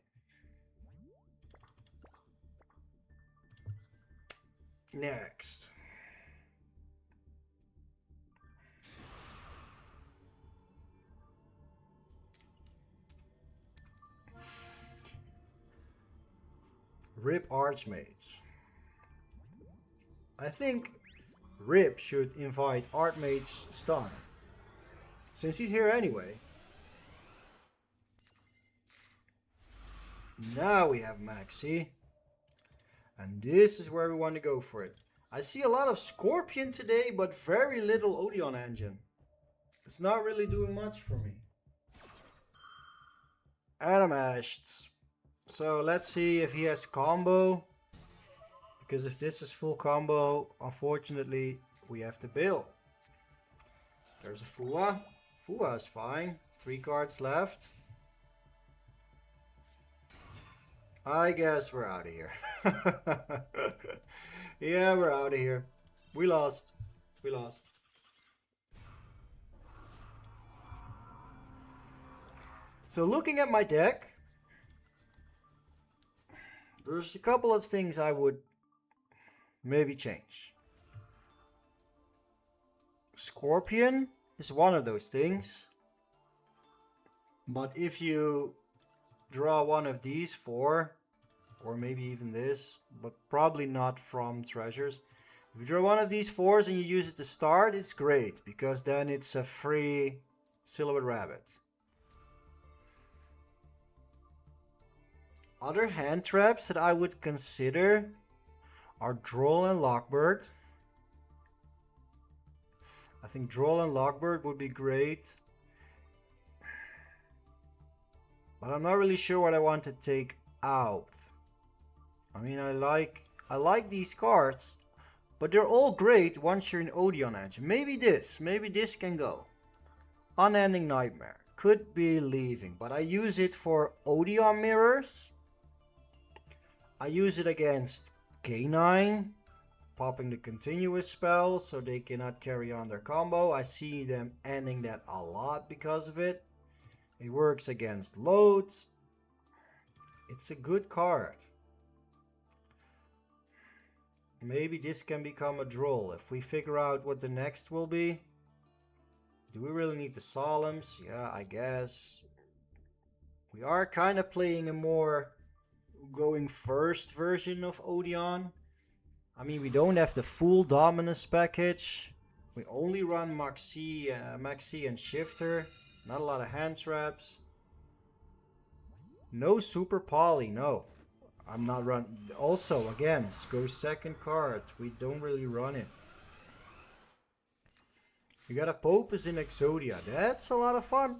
Next. Rip Archmage. I think Rip should invite Archmage Stun, since he's here anyway. Now we have Maxi. And this is where we want to go for it. I see a lot of Scorpion today, but very little Odion engine. It's not really doing much for me. Adam Ashed. So let's see if he has combo. Because if this is full combo, unfortunately, we have to bail. There's a Fua. Fua's fine. 3 cards left. I guess we're out of here. Yeah, we're out of here. We lost. We lost. So looking at my deck, there's a couple of things I would maybe change. Scorpion is one of those things. But if you draw one of these 4, or maybe even this, but probably not from treasures. If you draw one of these 4s and you use it to start, it's great, because then it's a free Silhouette Rabbit. Other hand traps that I would consider are Droll and Lockbird. I think Droll and Lockbird would be great. But I'm not really sure what I want to take out. I mean, I like these cards, but they're all great once you're in Odion engine. Maybe this can go. Unending Nightmare could be leaving, but I use it for Odion mirrors. I use it against K9, popping the continuous spell so they cannot carry on their combo. I see them ending that a lot because of it. It works against loads. It's a good card. Maybe this can become a Droll if we figure out what the next will be. Do we really need the Solemns? Yeah, I guess. We are kind of playing a more going first version of Odion. I mean, we don't have the full Dominus package. We only run Maxi and Shifter. Not a lot of hand traps. No Super Poly, no. I'm not run. Also, again, go second card. We don't really run it. We got a Popus in Exodia. That's a lot of fun.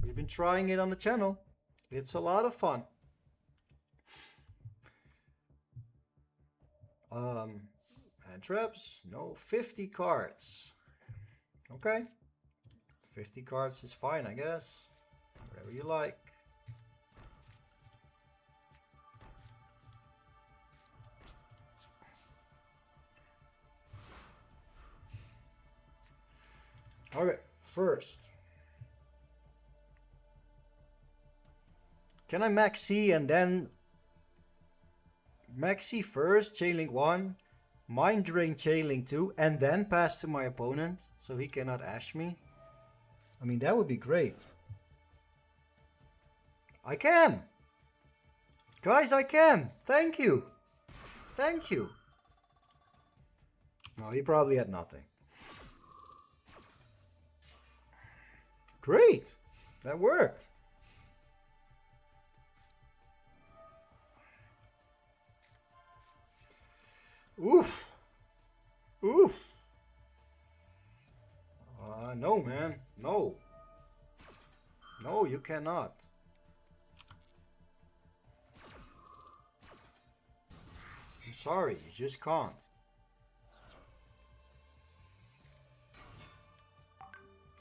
We've been trying it on the channel. It's a lot of fun. Hand traps? No, 50 cards. Okay. 50 cards is fine, I guess. Whatever you like. Okay, first. Can I Maxi and then Maxi first, Chainlink 1, Mind Drain Chainlink 2, and then pass to my opponent so he cannot Ash me? I mean, that would be great. I can! Guys, I can! Thank you! Thank you! No, he probably had nothing. Great! That worked! Oof! Oof! No, man. No. No, you cannot. I'm sorry, you just can't.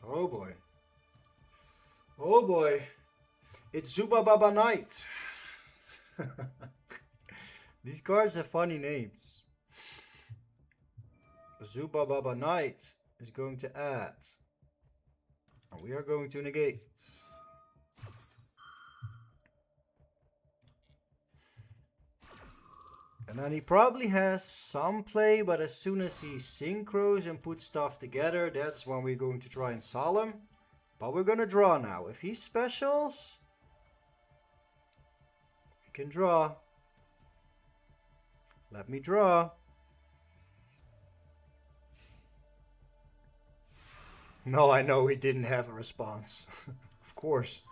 Oh boy. Oh boy. It's Zuba Baba Night. These cards have funny names. Zuba Baba Night is going to add. And we are going to negate. And then he probably has some play, but as soon as he synchros and puts stuff together, that's when we're going to try and Solemn. But we're going to draw now. If he specials, we can draw. Let me draw. No, I know he didn't have a response. Of course.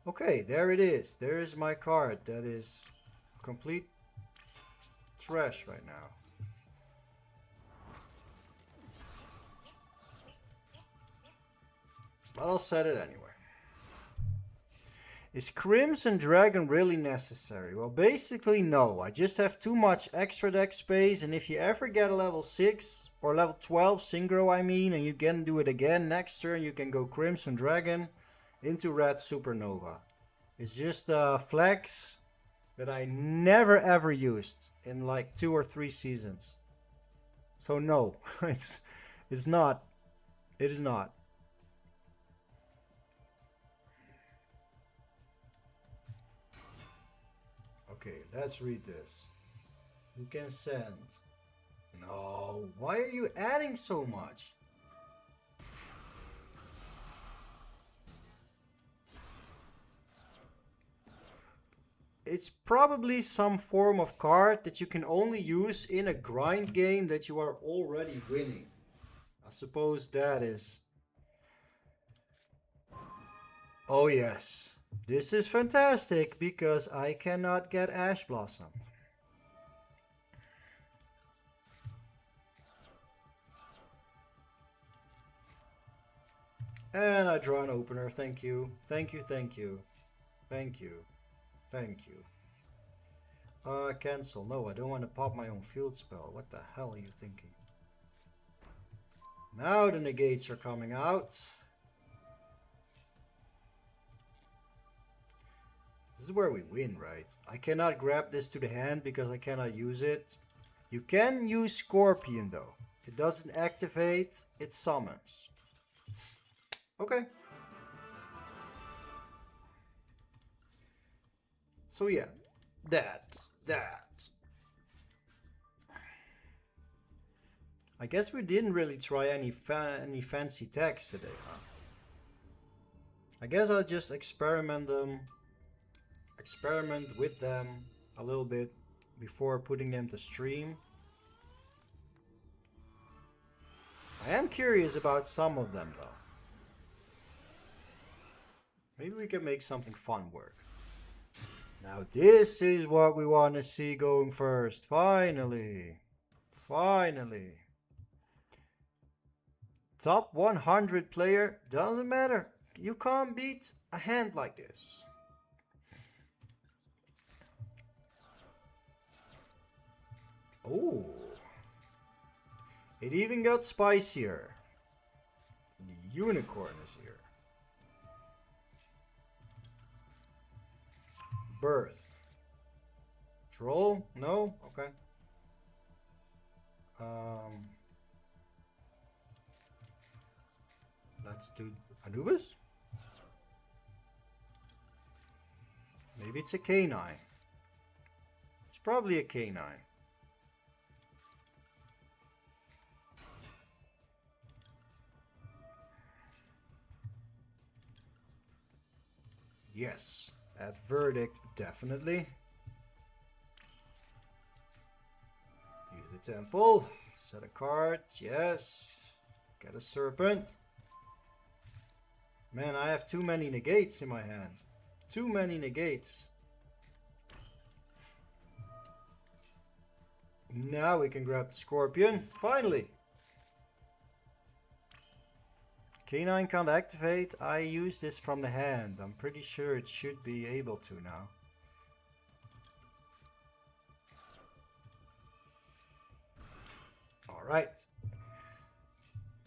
Okay, there it is. There is my card. That is complete trash right now. But I'll set it anyway. Is Crimson Dragon really necessary? Well, basically no. I just have too much extra deck space, and if you ever get a level 6 or level 12 synchro, I mean, and you can do it again next turn, you can go Crimson Dragon into Red Supernova. It's just a flex that I never ever used in like 2 or 3 seasons. So no, it's not. It is not. Okay, let's read this. You can send. No, why are you adding so much? It's probably some form of card that you can only use in a grind game that you are already winning. I suppose that is. Oh yes, this is fantastic because I cannot get Ash Blossom. And I draw an opener, thank you. Thank you, thank you. Thank you. Thank you. Cancel. No, I don't want to pop my own field spell. What the hell are you thinking? Now the negates are coming out. This is where we win, right? I cannot grab this to the hand because I cannot use it. You can use Scorpion though. It doesn't activate, it summons. Okay. So yeah, that. I guess we didn't really try any fancy tags today, huh? I guess I'll just experiment with them a little bit before putting them to stream. I am curious about some of them though. Maybe we can make something fun work. Now this is what we want to see going first. Finally. Finally. Top 100 player, doesn't matter. You can't beat a hand like this. Oh. It even got spicier. The unicorn is here. Birth. Troll? No? Okay. Let's do Anubis? Maybe it's a canine. It's probably a canine. Yes, that verdict, definitely. Use the temple, set a card, yes. Get a serpent. Man, I have too many negates in my hand. Too many negates. Now we can grab the scorpion, finally. Canine can't activate. I use this from the hand. I'm pretty sure it should be able to now. Alright.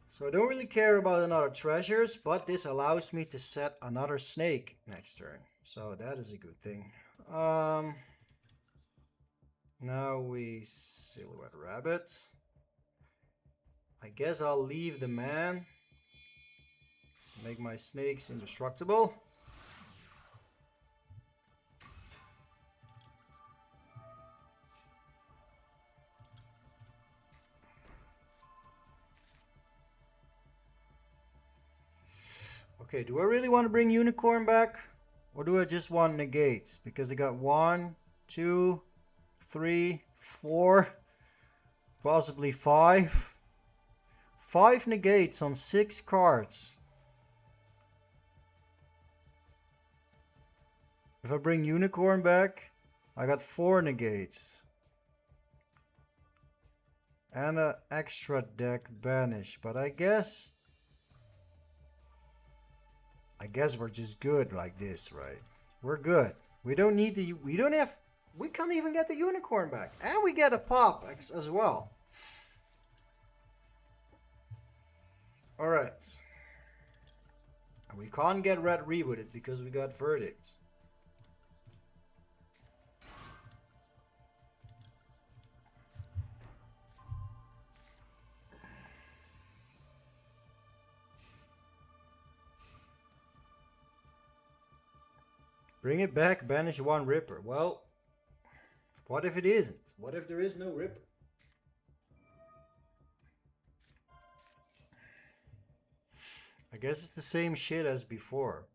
So I don't really care about another treasures, but this allows me to set another snake next turn. So that is a good thing. Now we silhouette rabbit. I guess I'll leave the man. Make my snakes indestructible. Okay, do I really want to bring unicorn back? Or do I just want negates? Because I got 1, 2, 3, 4, possibly 5. 5 negates on 6 cards. If I bring unicorn back, I got 4 negates. And an extra deck banish. But I guess we're just good like this, right? We're good. We don't need to. We don't have. We can't even get the unicorn back, and we get a pop as well. All right. And we can't get red rebooted because we got verdict. Bring it back, banish one Ripper. Well, what if it isn't? What if there is no Ripper? I guess it's the same shit as before.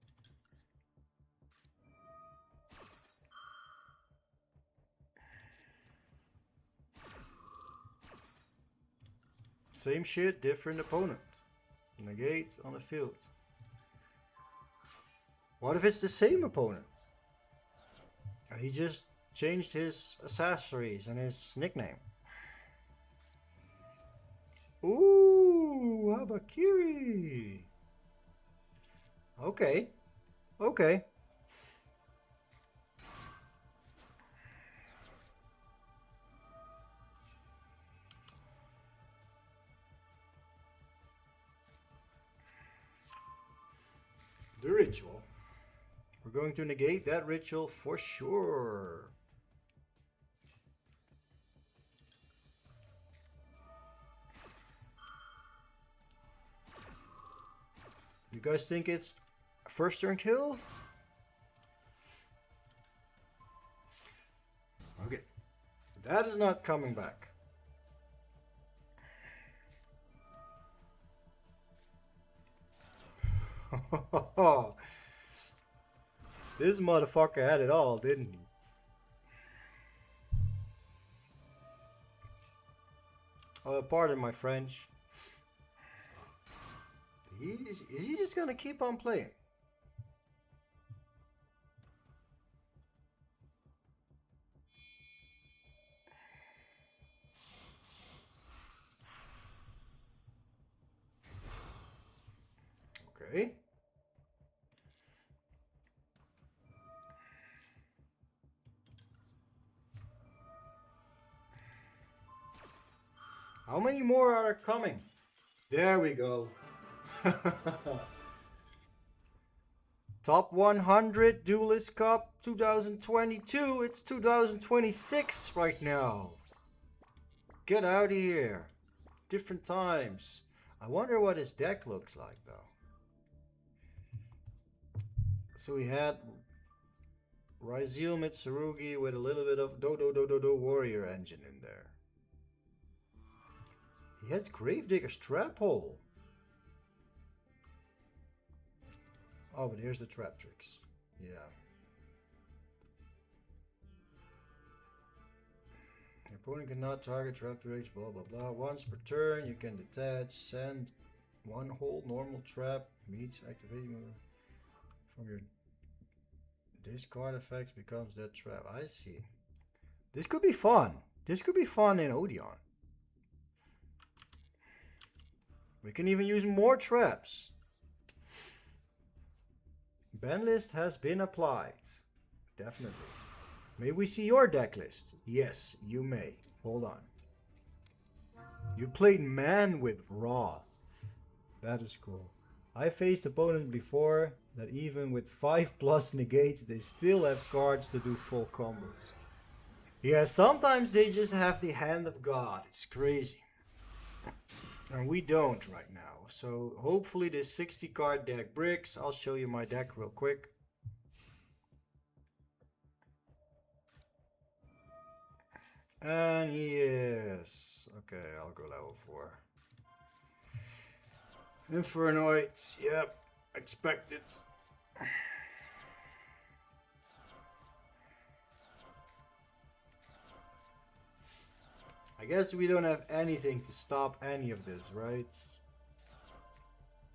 Same shit, different opponent. Negate on the field. What if it's the same opponent? And he just changed his accessories and his nickname. Ooh, Habakiri. Okay. Okay. The ritual. We're going to negate that ritual for sure. You guys think it's a first turn kill? Okay. That is not coming back. This motherfucker had it all, didn't he? Oh, pardon my French. Is he just gonna keep on playing? Okay. How many more are coming? There we go. Top 100 Duelist Cup 2022. It's 2026 right now. Get out of here. Different times. I wonder what his deck looks like though. So we had Ryzeal Mitsurugi with a little bit of Do Warrior engine in there. He has Gravedigger's Trap Hole. Oh, but here's the trap tricks. Yeah. Your opponent cannot target trap tricks, blah blah blah. Once per turn, you can detach, send one whole normal trap, meets activating from your discard effects becomes that trap. I see. This could be fun. This could be fun in Odion. We can even use more traps. Ban list has been applied. Definitely. May we see your deck list? Yes, you may. Hold on. You played man with Raw. That is cool. I faced opponents before that even with 5+ negates, they still have cards to do full combos. Yeah, sometimes they just have the hand of God. It's crazy. And we don't right now. So hopefully this 60 card deck bricks. I'll show you my deck real quick. And yes. Okay, I'll go level 4. Infernoids. Yep. Expected. I guess we don't have anything to stop any of this, right?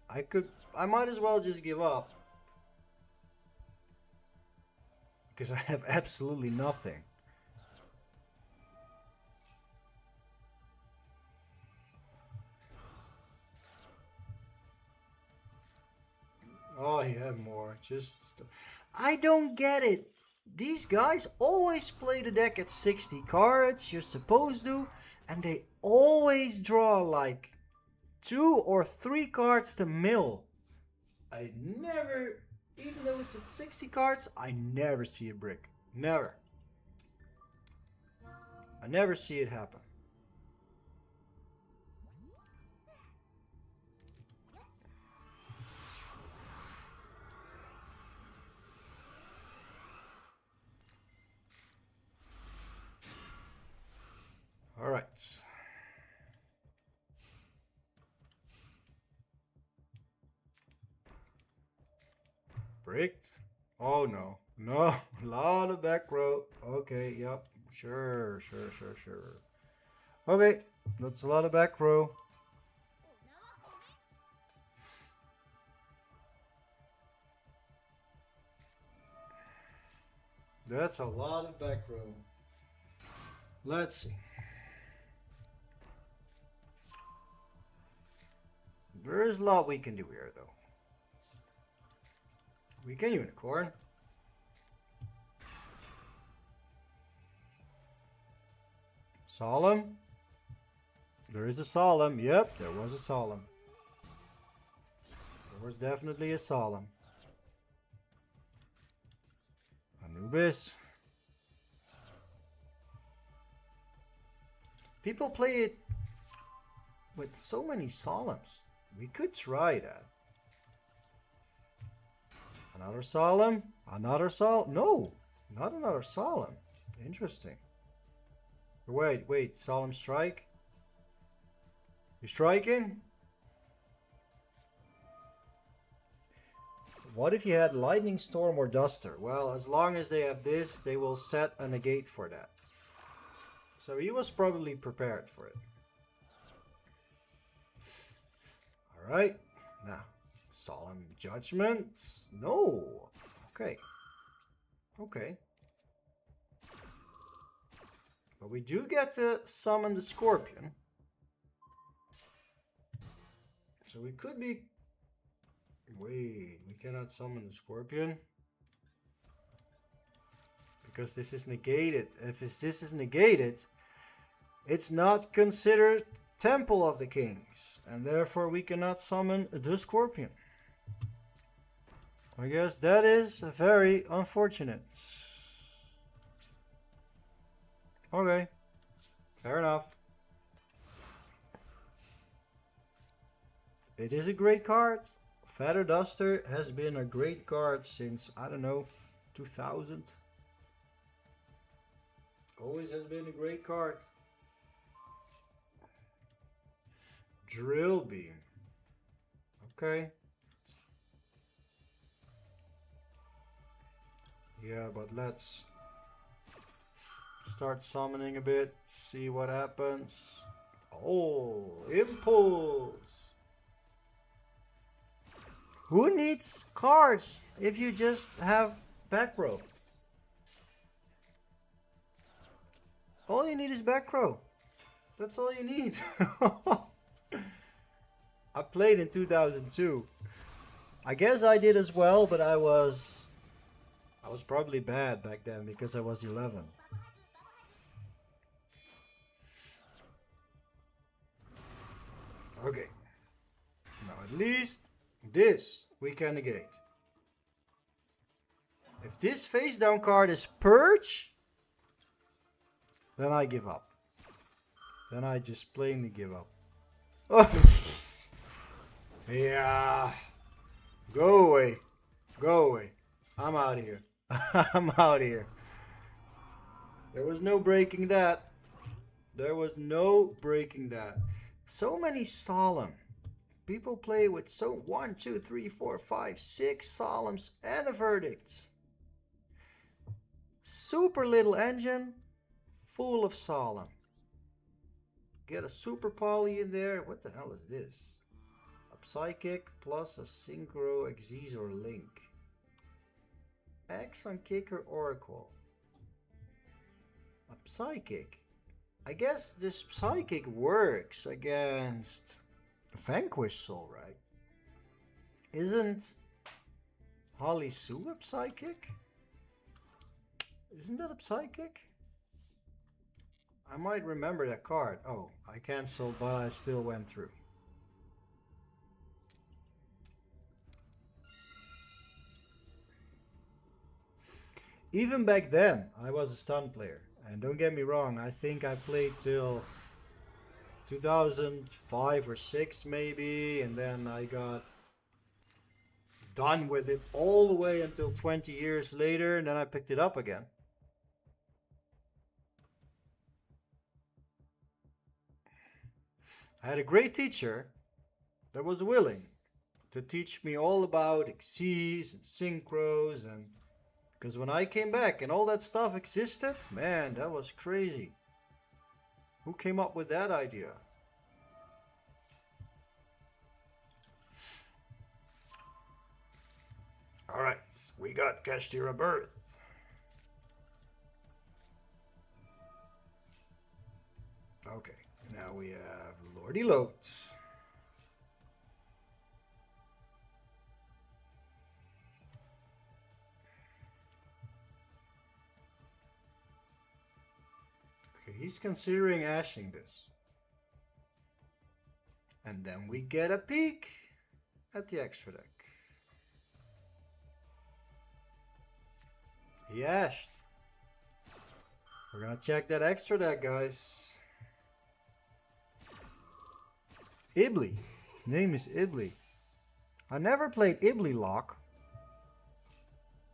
I might as well just give up. Because I have absolutely nothing. Oh, you have more. Just I don't get it. These guys always play the deck at 60 cards, you're supposed to, and they always draw like 2 or 3 cards to mill. I never, even though it's at 60 cards, I never see a brick. Never. I never see it happen. All right. Bricked? Oh no. No. A lot of back row. Okay, yep. Sure. Okay, that's a lot of back row. That's a lot of back row. Let's see. There's a lot we can do here, though. We can unicorn. Solemn. There is a solemn. Yep, there was a solemn. There was definitely a solemn. Anubis. People play it with so many solemns. We could try that. Another solemn? Another solemn? No, not another solemn. Interesting. Wait, solemn strike? You striking? What if you had lightning storm or duster? Well, as long as they have this, they will set a negate for that. So he was probably prepared for it. Alright, now, solemn judgment? No. Okay. But we do get to summon the scorpion. So we could be... Wait, we cannot summon the scorpion? Because this is negated. If this is negated, it's not considered Temple of the Kings. And therefore we cannot summon the scorpion. I guess that is very unfortunate. Okay, fair enough. It is a great card. Feather Duster has been a great card since, I don't know, 2000. Always has been a great card. Drill Beam. Okay. Yeah, but let's start summoning a bit, see what happens. Oh, Impulse! Who needs cards if you just have back row? All you need is back row. That's all you need. I played in 2002. I guess I did as well, but I was probably bad back then because I was 11. Okay. Now at least this we can negate. If this face down card is Purge, then I give up. Then I just plainly give up. Oh. Yeah. Go away. Go away. I'm out of here. I'm out of here. There was no breaking that. There was no breaking that. So many solemn. People play with 1, 2, 3, 4, 5, 6 solemns and a verdict. Super little engine, full of solemn. Get a super poly in there. What the hell is this? A psychic plus a synchro Exizor link. X on kicker oracle. A psychic. I guess this psychic works against Vanquish Soul, right? Isn't Holly Sue a Psychic? Isn't that a Psychic? I might remember that card. Oh, I canceled, but I still went through. Even back then, I was a stun player. And don't get me wrong, I think I played till 2005 or 6 maybe, and then I got done with it all the way until 20 years later, and then I picked it up again. I had a great teacher that was willing to teach me all about Xyz and synchros, and because when I came back and all that stuff existed, man, that was crazy. Who came up with that idea? Alright, we got Kashtira Birth. Okay, now we have Lordy Loads. Okay, he's considering ashing this. And then we get a peek at the extra deck. He ashed. We're gonna check that extra deck, guys. Ibly. His name is Ibly. I never played Ibly Lock.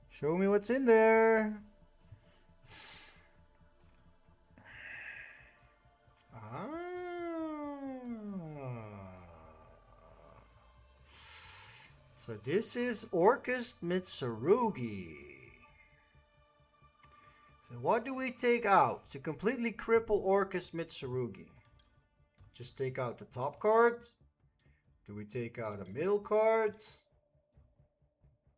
Show me what's in there. Ah. So this is Orcust Mitsurugi. So what do we take out to completely cripple Orcust Mitsurugi? Just take out the top card? Do we take out a middle card?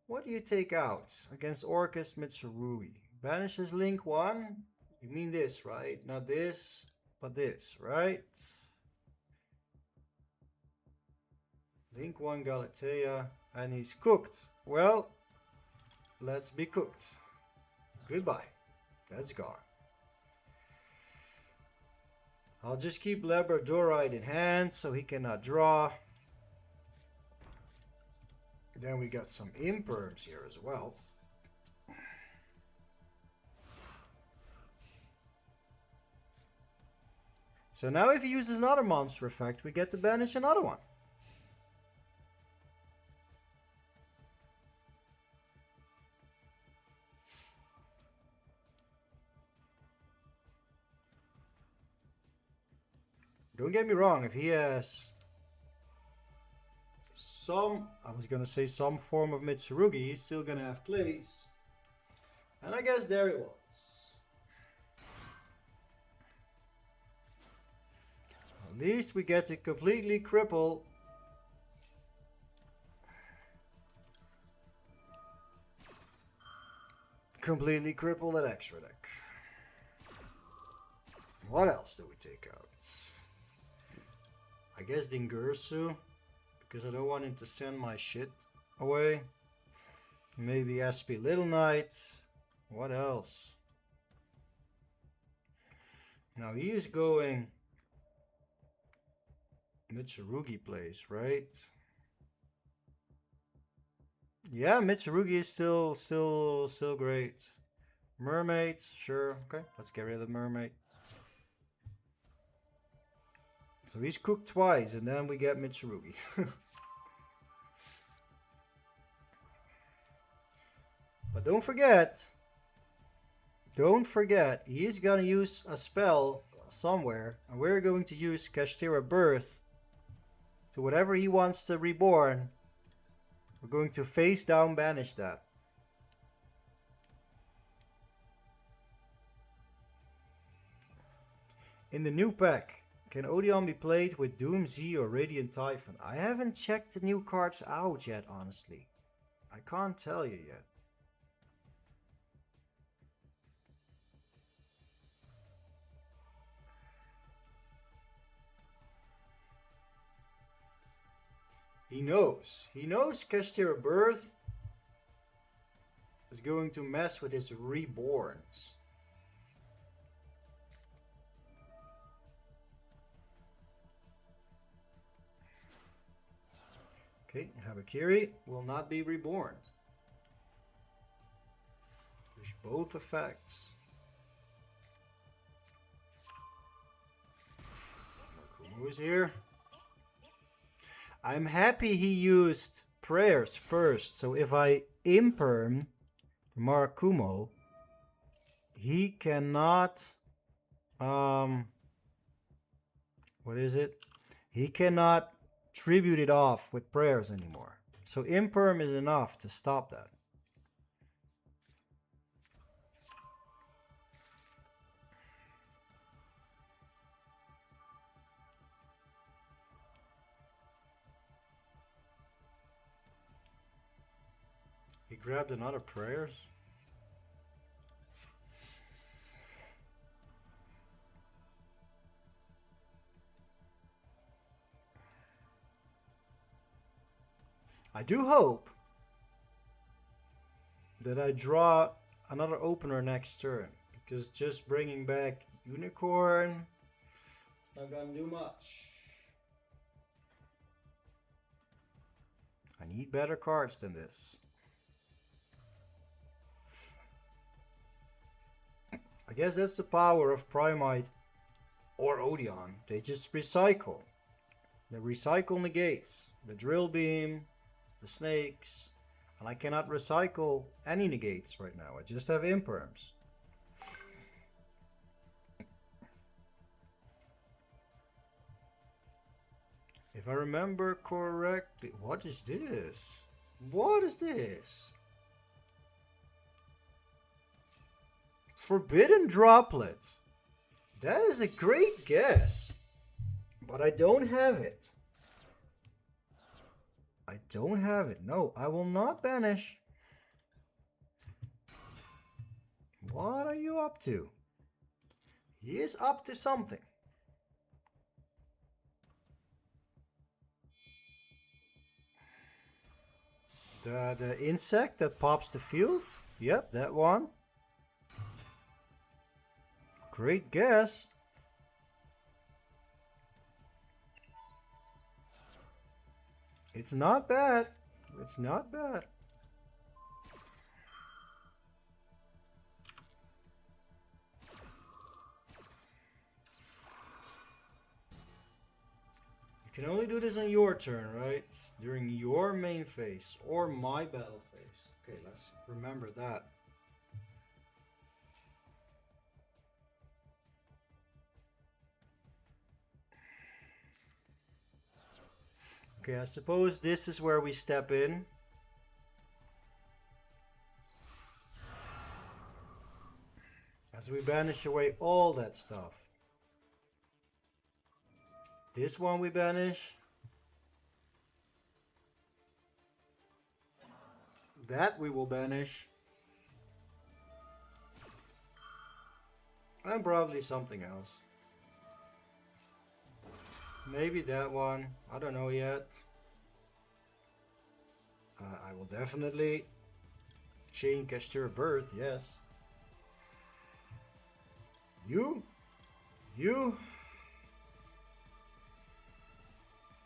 What do you take out against Orcust Mitsurugi? Banishes Link 1? You mean this, right? Not this, but this, right? Link 1 Galatea, and he's cooked. Well, let's be cooked. Goodbye. That's gone. I'll just keep Labradorite in hand so he cannot draw. Then we got some imperms here as well. So now if he uses another monster effect, we get to banish another one. Don't get me wrong, if he has some, I was gonna say some form of Mitsurugi, he's still gonna have plays. And I guess there it was. At least we get to completely cripple that extra deck. What else do we take out? I guess Dingursu, because I don't want him to send my shit away. Maybe SP Little Knight. What else? Now he is going Mitsurugi plays, right? Yeah, Mitsurugi is still great. Mermaid, sure. Okay, let's get rid of the Mermaid. So he's cooked twice, and then we get Mitsurugi. But don't forget, he is gonna use a spell somewhere, and we're going to use Kashtira Birth to whatever he wants to reborn. We're going to face down banish that. In the new pack, can Odion be played with Doom Z or Radiant Typhon? I haven't checked the new cards out yet, honestly. I can't tell you yet. He knows. He knows Kashtira Birth is going to mess with his reborns. Okay, Habakiri will not be reborn. Push both effects. Markumo is here. I'm happy he used prayers first, so if I imperm Markumo, he cannot what is it? He cannot tribute it off with prayers anymore. So imperm is enough to stop that. He grabbed another prayers. I do hope that I draw another opener next turn, because just bringing back Unicorn is not gonna do much. I need better cards than this. I guess that's the power of Primite or Odion. They just recycle. They recycle negates. The drill beam, the snakes, and I cannot recycle any negates right now. I just have imperms. If I remember correctly, what is this? What is this? Forbidden Droplet. That is a great guess, but I don't have it. I don't have it. No, I will not banish. What are you up to? He is up to something. The insect that pops the field? Yep, that one. Great guess. It's not bad. It's not bad. You can only do this on your turn, right? During your main phase or my battle phase. Okay, let's remember that. Okay, I suppose this is where we step in. As we banish away all that stuff. This one we banish. That we will banish. And probably something else. Maybe that one. I don't know yet. I will definitely chain Castor Birth, yes. You?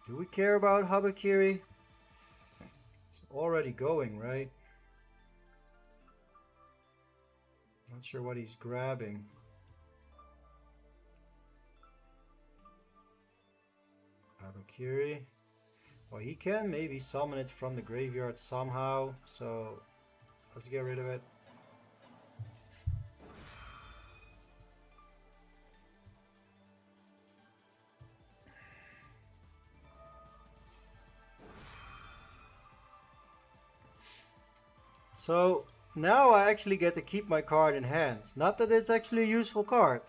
Do we care about Habakiri? It's already going, right? Not sure what he's grabbing. Habakiri. Well, he can maybe summon it from the graveyard somehow, so let's get rid of it. So now I actually get to keep my card in hand. Not that it's actually a useful card.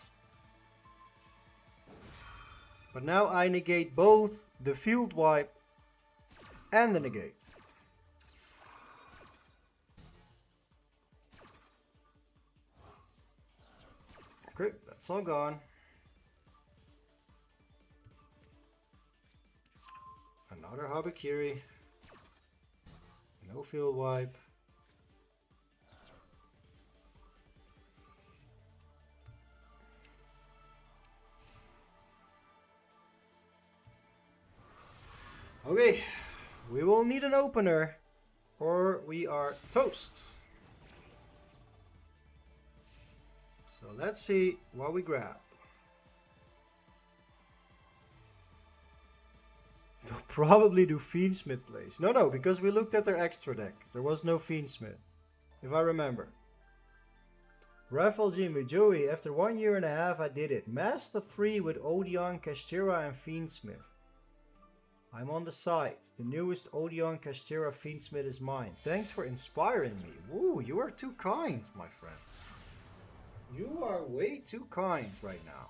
But now I negate both the field wipe and the negate. Okay, that's all gone. Another Habakiri. No field wipe. Okay, we will need an opener or we are toast. So let's see what we grab. They'll probably do Fiendsmith plays. No, because we looked at their extra deck. There was no Fiendsmith, if I remember. Raffle Jimmy Joey, after 1.5 years I did it. Master 3 with Odion, Kashtira and Fiendsmith. I'm on the site. The newest Odion, Kashtira, Fiendsmith is mine. Thanks for inspiring me. Woo, you are too kind, my friend. You are way too kind right now.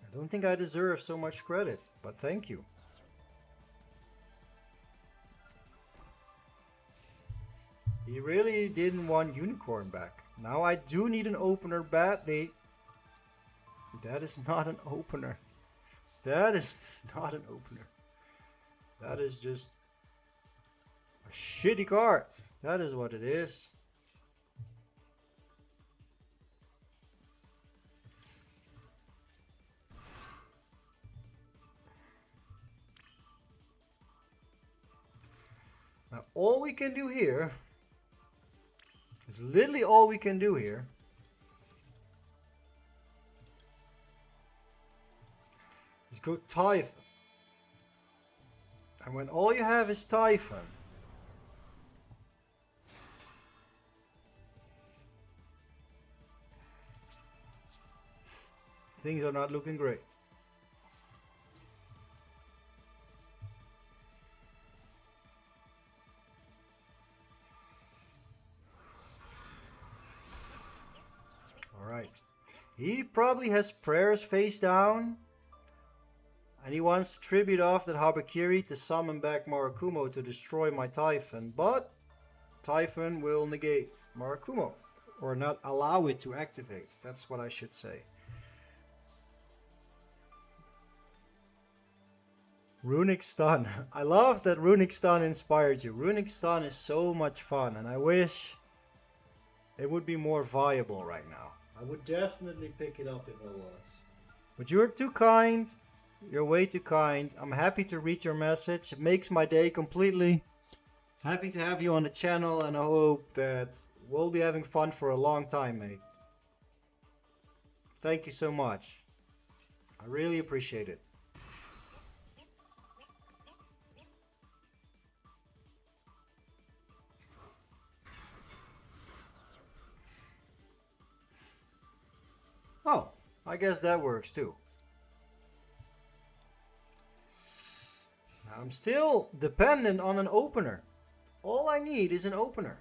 I don't think I deserve so much credit, but thank you. He really didn't want Unicorn back. Now I do need an opener badly. That is not an opener. That is not an opener. That is just a shitty card. That is what it is. Now all we can do here is literally all we can do here is go Typhon. And when all you have is Typhon, things are not looking great. Alright. He probably has prayers face down. And he wants to tribute off that Habakiri to summon back Marakumo to destroy my Typhon. But Typhon will negate Marakumo. Or not allow it to activate. That's what I should say. Runic Stun. I love that Runic Stun inspired you. Runic Stun is so much fun. And I wish it would be more viable right now. I would definitely pick it up if I was. But you're too kind. You're way too kind. I'm happy to read your message. It makes my day completely. Happy to have you on the channel, and I hope that we'll be having fun for a long time, mate. Thank you so much. I really appreciate it. Oh, I guess that works too. I'm still dependent on an opener. All I need is an opener.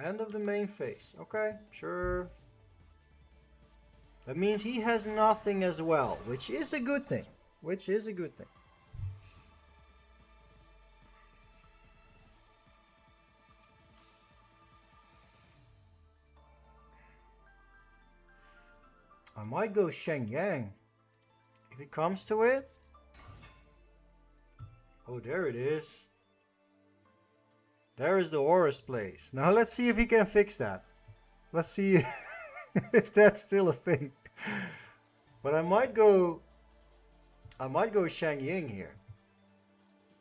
End of the main phase. Okay, sure. That means he has nothing as well, which is a good thing. Which is a good thing. I might go Shenyang if it comes to it. Oh, there it is. There is the Horus place. Now let's see if he can fix that. Let's see if that's still a thing. But I might go Shang Ying here.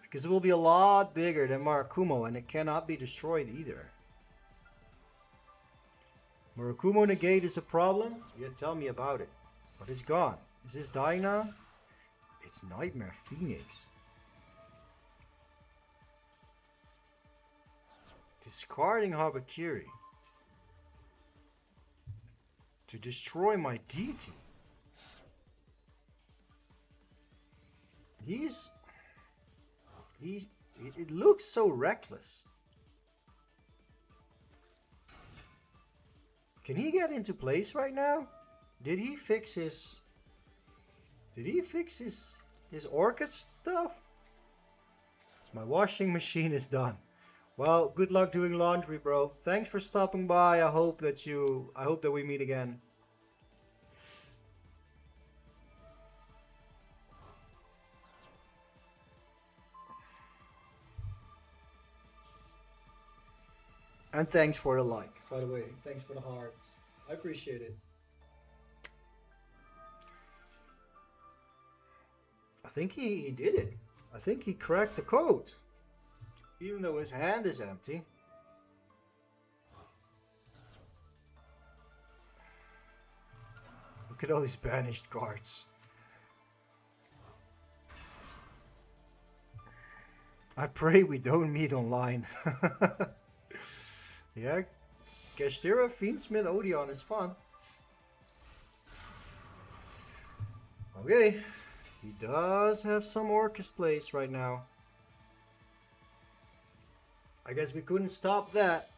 Because it will be a lot bigger than Marakumo and it cannot be destroyed either. Murakumo negate is a problem? Yeah, tell me about it. But it's gone. Is this dying now? It's Nightmare Phoenix. Discarding Habakiri. To destroy my deity. It looks so reckless. Can he get into place right now? Did he fix his orchid stuff? My washing machine is done. Well, good luck doing laundry, bro. Thanks for stopping by. I hope that we meet again. And thanks for the like, by the way. Thanks for the hearts. I appreciate it. think he did it. I think he cracked the code. Even though his hand is empty. Look at all these banished cards. I pray we don't meet online. Yeah, Gashtira, Fiendsmith, Odion is fun. Okay, he does have some Orcus plays right now. I guess we couldn't stop that.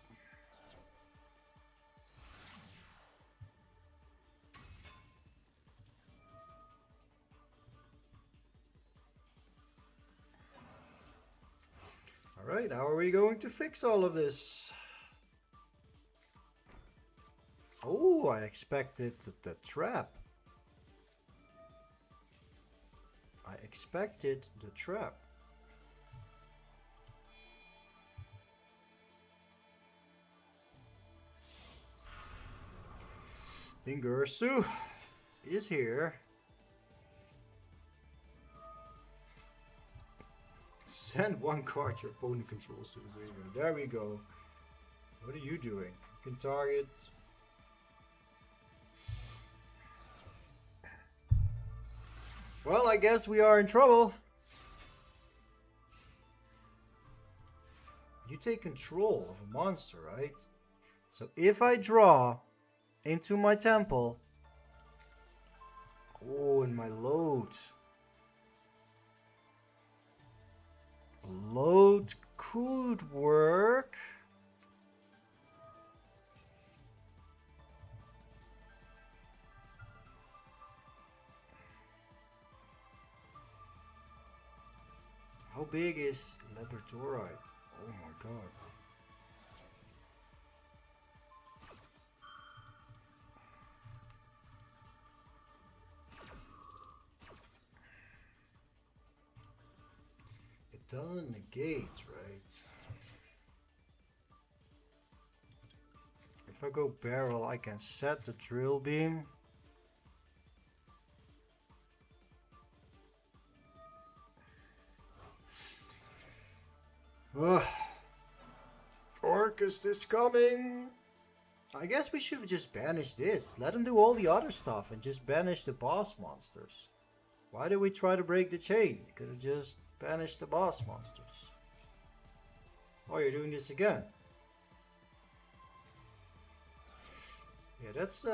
Alright, how are we going to fix all of this? Oh, I expected the trap. I expected the trap. Dingursu is here. Send one card your opponent controls to the graveyard. There we go. What are you doing? You can target. Well, I guess we are in trouble. You take control of a monster, right? So if I draw into my temple. Oh, and my load. Load could work. How big is Labradorite? Oh my god. It doesn't negate, right? If I go barrel, I can set the drill beam. Orcus is coming. I guess we should have just banished this. Let him do all the other stuff and just banish the boss monsters. Why did we try to break the chain? We could have just banished the boss monsters. Oh, you're doing this again. Yeah, that's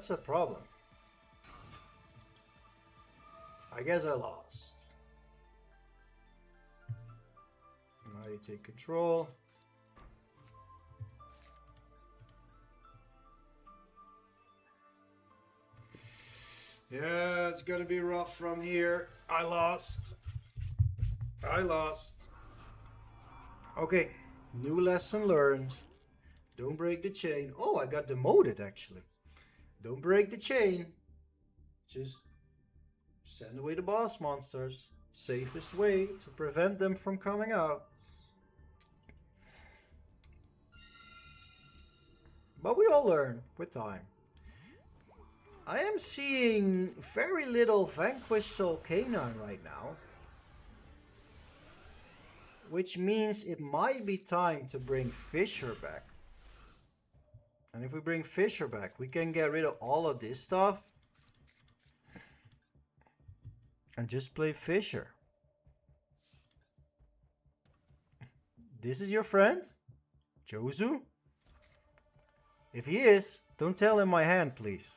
a problem. I guess I lost. Now you take control. Yeah, it's gonna be rough from here. I lost. Okay, new lesson learned. Don't break the chain. Oh, I got demoted actually. Don't break the chain. Just send away the boss monsters. Safest way to prevent them from coming out. But we all learn with time. I am seeing very little Vanquished Soul Canine right now. Which means it might be time to bring Fisher back. And if we bring Fisher back, we can get rid of all of this stuff. And just play Fisher. This is your friend? Jozu? If he is, don't tell him my hand, please.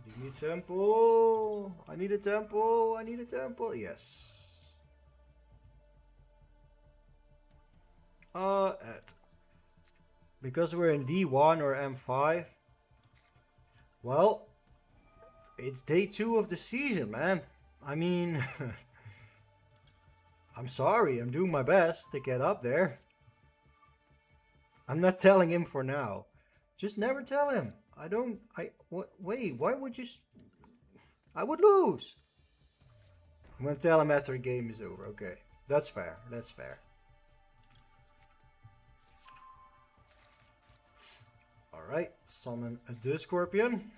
Give me a temple. I need a temple. I need a temple. Yes. Because we're in D1 or M5. Well, it's day 2 of the season, man. I mean, I'm sorry, I'm doing my best to get up there. I'm not telling him for now. Just never tell him. Wait, why would you... I would lose. I'm gonna tell him after the game is over. Okay, that's fair, that's fair. Alright, summon the Scorpion.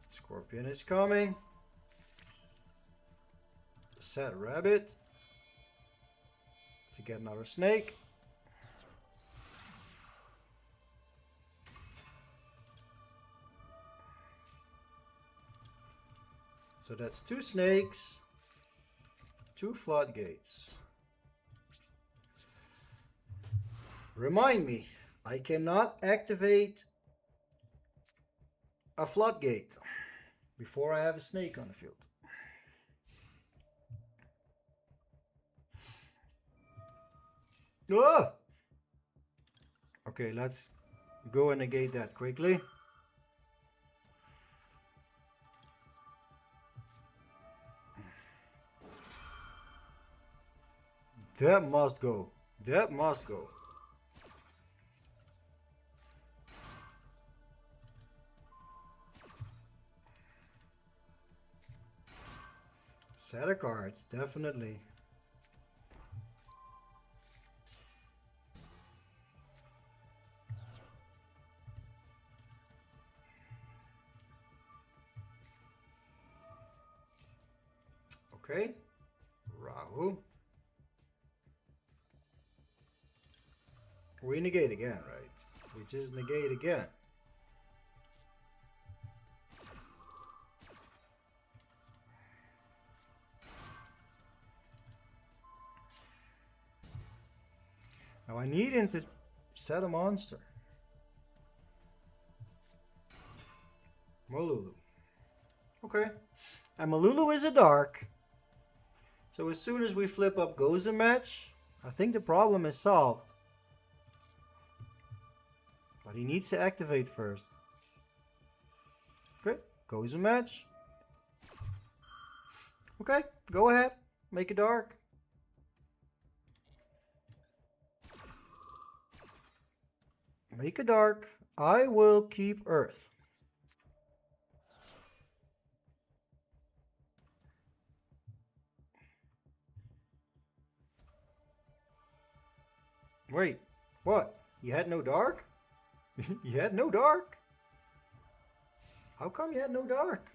Scorpion is coming. Set rabbit to get another snake. So that's 2 snakes, 2 floodgates. Remind me, I cannot activate a floodgate before I have a snake on the field. Ah! Okay, let's go and negate that quickly. That must go. That must go. Set of cards, definitely. Okay, Rahu. We negate again, right? We just negate again. Now I need him to set a monster. Malulu. Okay. And Malulu is a dark. So as soon as we flip up goes a match, I think the problem is solved. But he needs to activate first. Okay, goes a match. Okay, go ahead. Make it dark. Make it dark. I will keep Earth. Wait, what? You had no dark? You had no dark? How come you had no dark?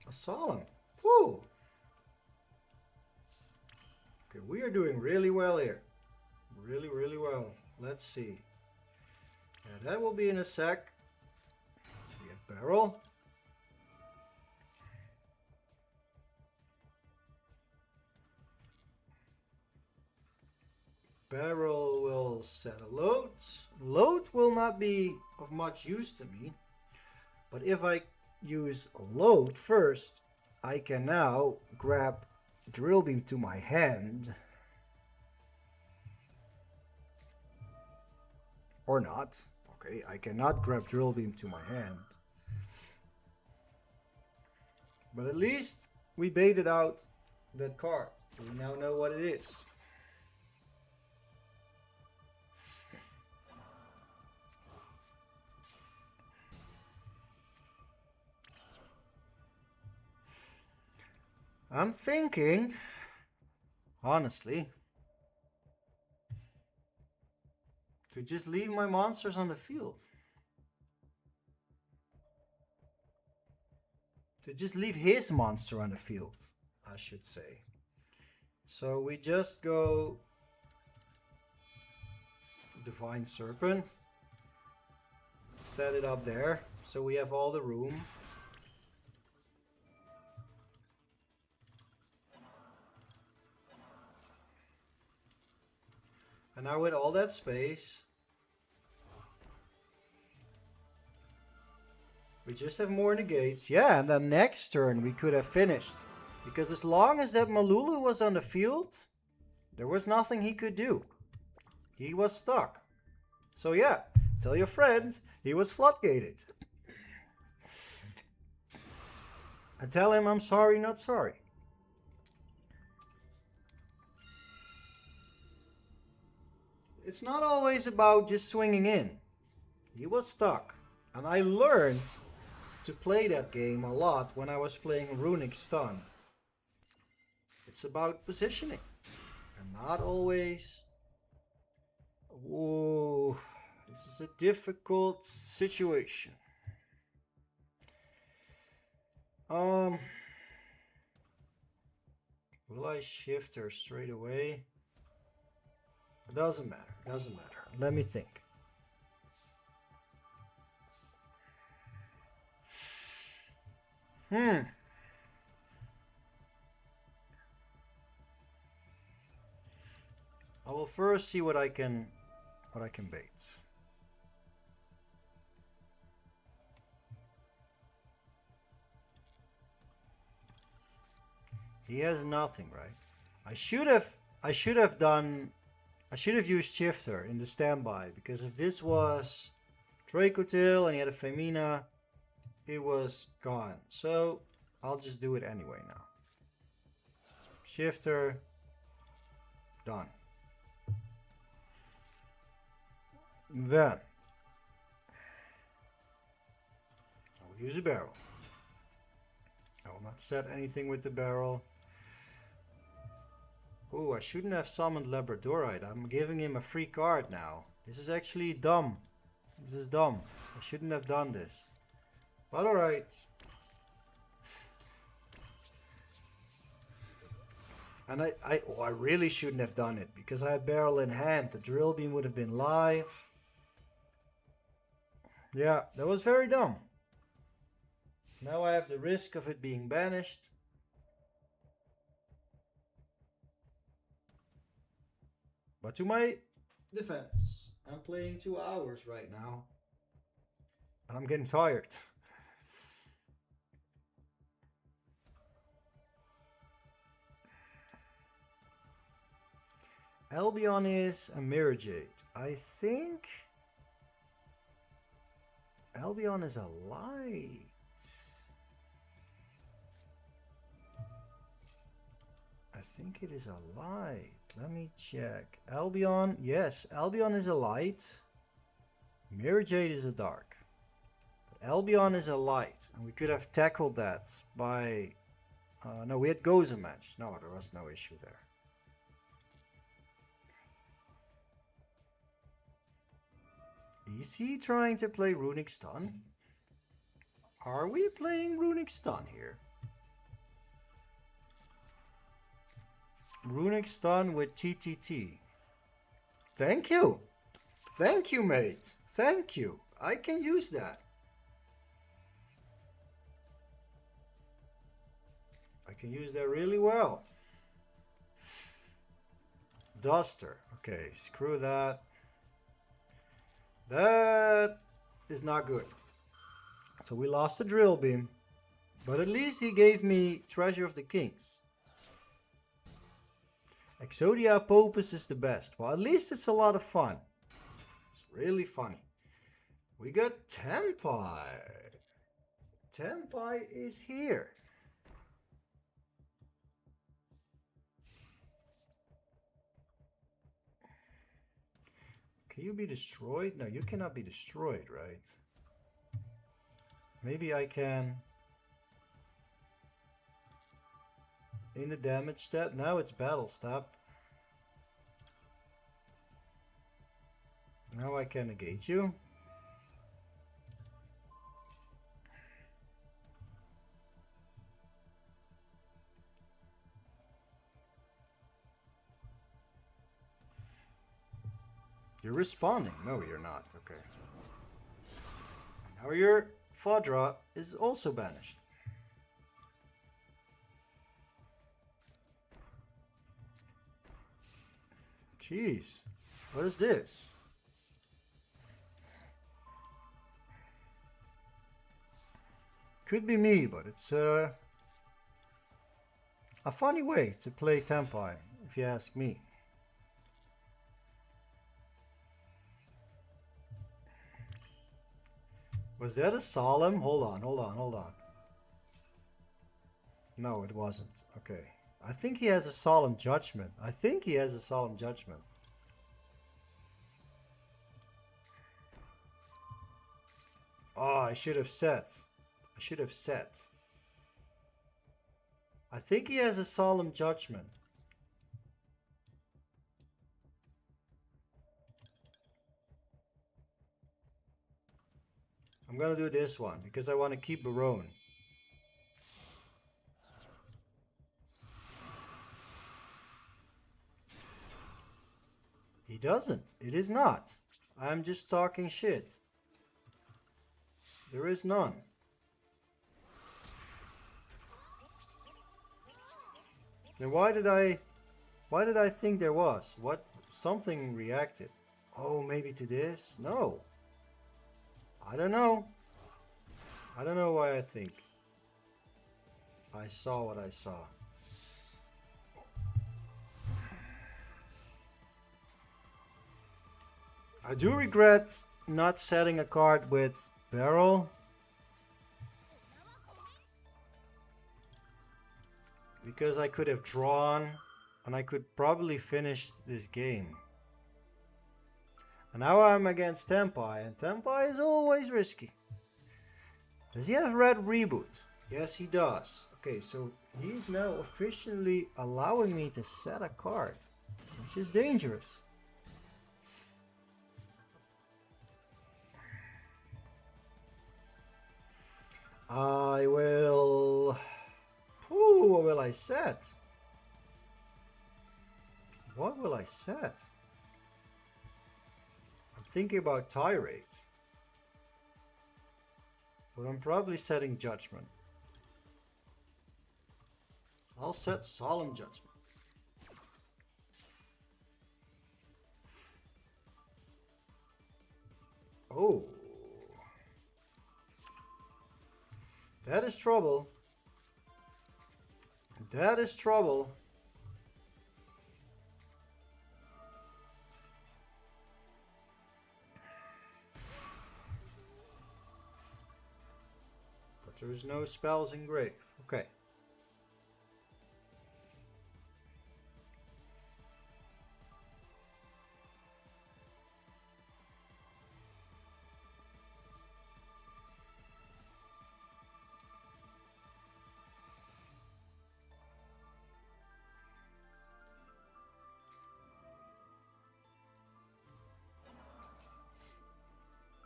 A solemn. Woo! Okay, we are doing really well here. Really, really well. Let's see. Yeah, that will be in a sec. We have barrel. Barrel will set a load. Load will not be of much use to me. But if I use load first, I can now grab drill beam to my hand. Or not. Okay, I cannot grab drill beam to my hand. But at least we baited out that card. We now know what it is. I'm thinking, honestly, to just leave my monsters on the field. To just leave his monster on the field, I should say. So we just go Divine Serpent, set it up there, so we have all the room. And now with all that space, we just have more negates. Yeah, and then next turn we could have finished. Because as long as that Malulu was on the field, there was nothing he could do. He was stuck. So yeah, tell your friend he was floodgated. And tell him I'm sorry, not sorry. It's not always about just swinging in. He was stuck. And I learned to play that game a lot when I was playing Runic Stun. It's about positioning. And not always... Whoa, this is a difficult situation. Will I shift her straight away? It doesn't matter, it doesn't matter. Let me think. I will first see what I can bait. He has nothing, right? I should have used Shifter in the standby, because if this was Dracotail and he had a Femina, it was gone. So I'll just do it anyway now. Shifter, done. Then I will use a barrel. I will not set anything with the barrel. Oh, I shouldn't have summoned Labradorite. I'm giving him a free card now. This is actually dumb. This is dumb. I shouldn't have done this. But alright. And I really shouldn't have done it, because I had barrel in hand. The drill beam would have been live. Yeah, that was very dumb. Now I have the risk of it being banished. But to my defense, I'm playing 2 hours right now. And I'm getting tired. Albion is a Mirror Jade. I think Albion is a light. I think it is a light. Let me check. Albion, yes, Albion is a light. Mirror Jade is a dark. But Albion is a light. And we could have tackled that by... no, we had Goza match. No, there was no issue there. Is he trying to play Runic Stun? Are we playing Runic Stun here? Runic Stun with TTT. Thank you. Thank you, mate. Thank you. I can use that. I can use that really well. Duster. Okay, screw that. That is not good. So we lost the drill beam. But at least he gave me Treasure of the Kings. Exodia Popus is the best. Well, at least it's a lot of fun. It's really funny. We got Tempai. Tempai is here. Can you be destroyed? No, you cannot be destroyed, right? Maybe I can. In the damage step. Now it's battle step. Now I can negate you. You're responding. No, you're not. Okay. Now your Fodra is also banished. Jeez. What is this? Could be me, but it's a funny way to play Tempai, if you ask me. Was that a solemn? Hold on, hold on, hold on. No, it wasn't. Okay. I think he has a solemn judgment. I think he has a solemn judgment. Oh, I should have set. I should have set. I think he has a solemn judgment. I'm gonna do this one because I want to keep Barone. He doesn't. It is not. I'm just talking shit. There is none. Then why did I think there was? What? Something reacted. Oh, maybe to this? No. I don't know. I don't know why I think. I saw what I saw. I do regret not setting a card with barrel. Because I could have drawn and I could probably finish this game. And now I'm against Tempai, and Tempai is always risky. Does he have red reboot? Yes, he does. Okay, so he's now officially allowing me to set a card, which is dangerous. I will... Ooh, what will I set? What will I set? I'm thinking about Tirade. But I'm probably setting Judgment. I'll set Solemn Judgment. Oh. That is trouble. That is trouble. But there is no spells in grave. Okay.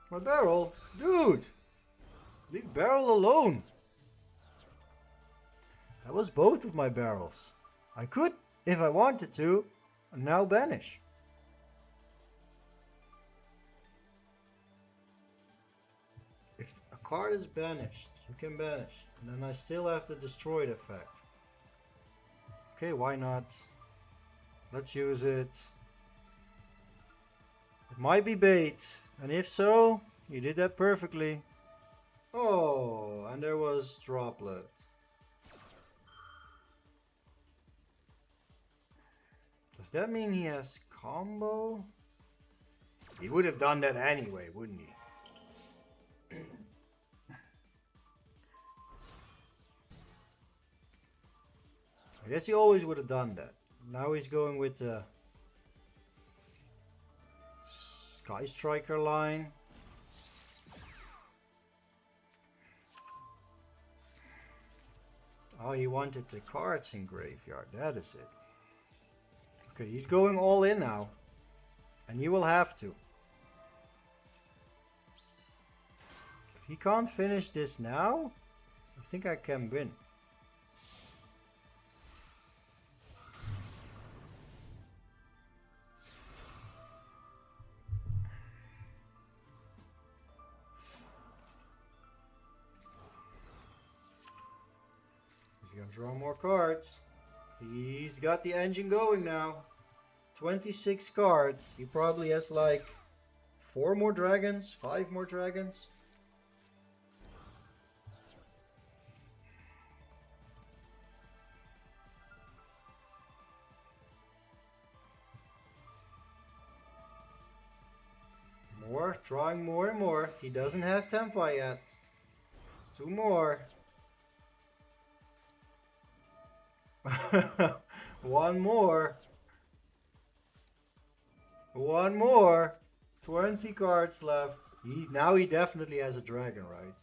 My barrel? Dude! Leave barrel alone! That was both of my barrels. I could, if I wanted to, now banish. If a card is banished, you can banish. And then I still have the destroyed effect. Okay, why not? Let's use it. It might be bait. And if so, you did that perfectly. Oh, and there was Droplet. Does that mean he has combo? He would have done that anyway, wouldn't he? I guess he always would have done that. Now he's going with the Sky Striker line. Oh, he wanted the cards in graveyard. That is it. Okay, he's going all in now. And you will have to. If he can't finish this now, I think I can win. He's gonna draw more cards. He's got the engine going now. 26 cards. He probably has like 4 more dragons, 5 more dragons. More, drawing more and more. He doesn't have Tempa yet. 2 more. 1 more. 1 more. 20 cards left. Now he definitely has a dragon, right?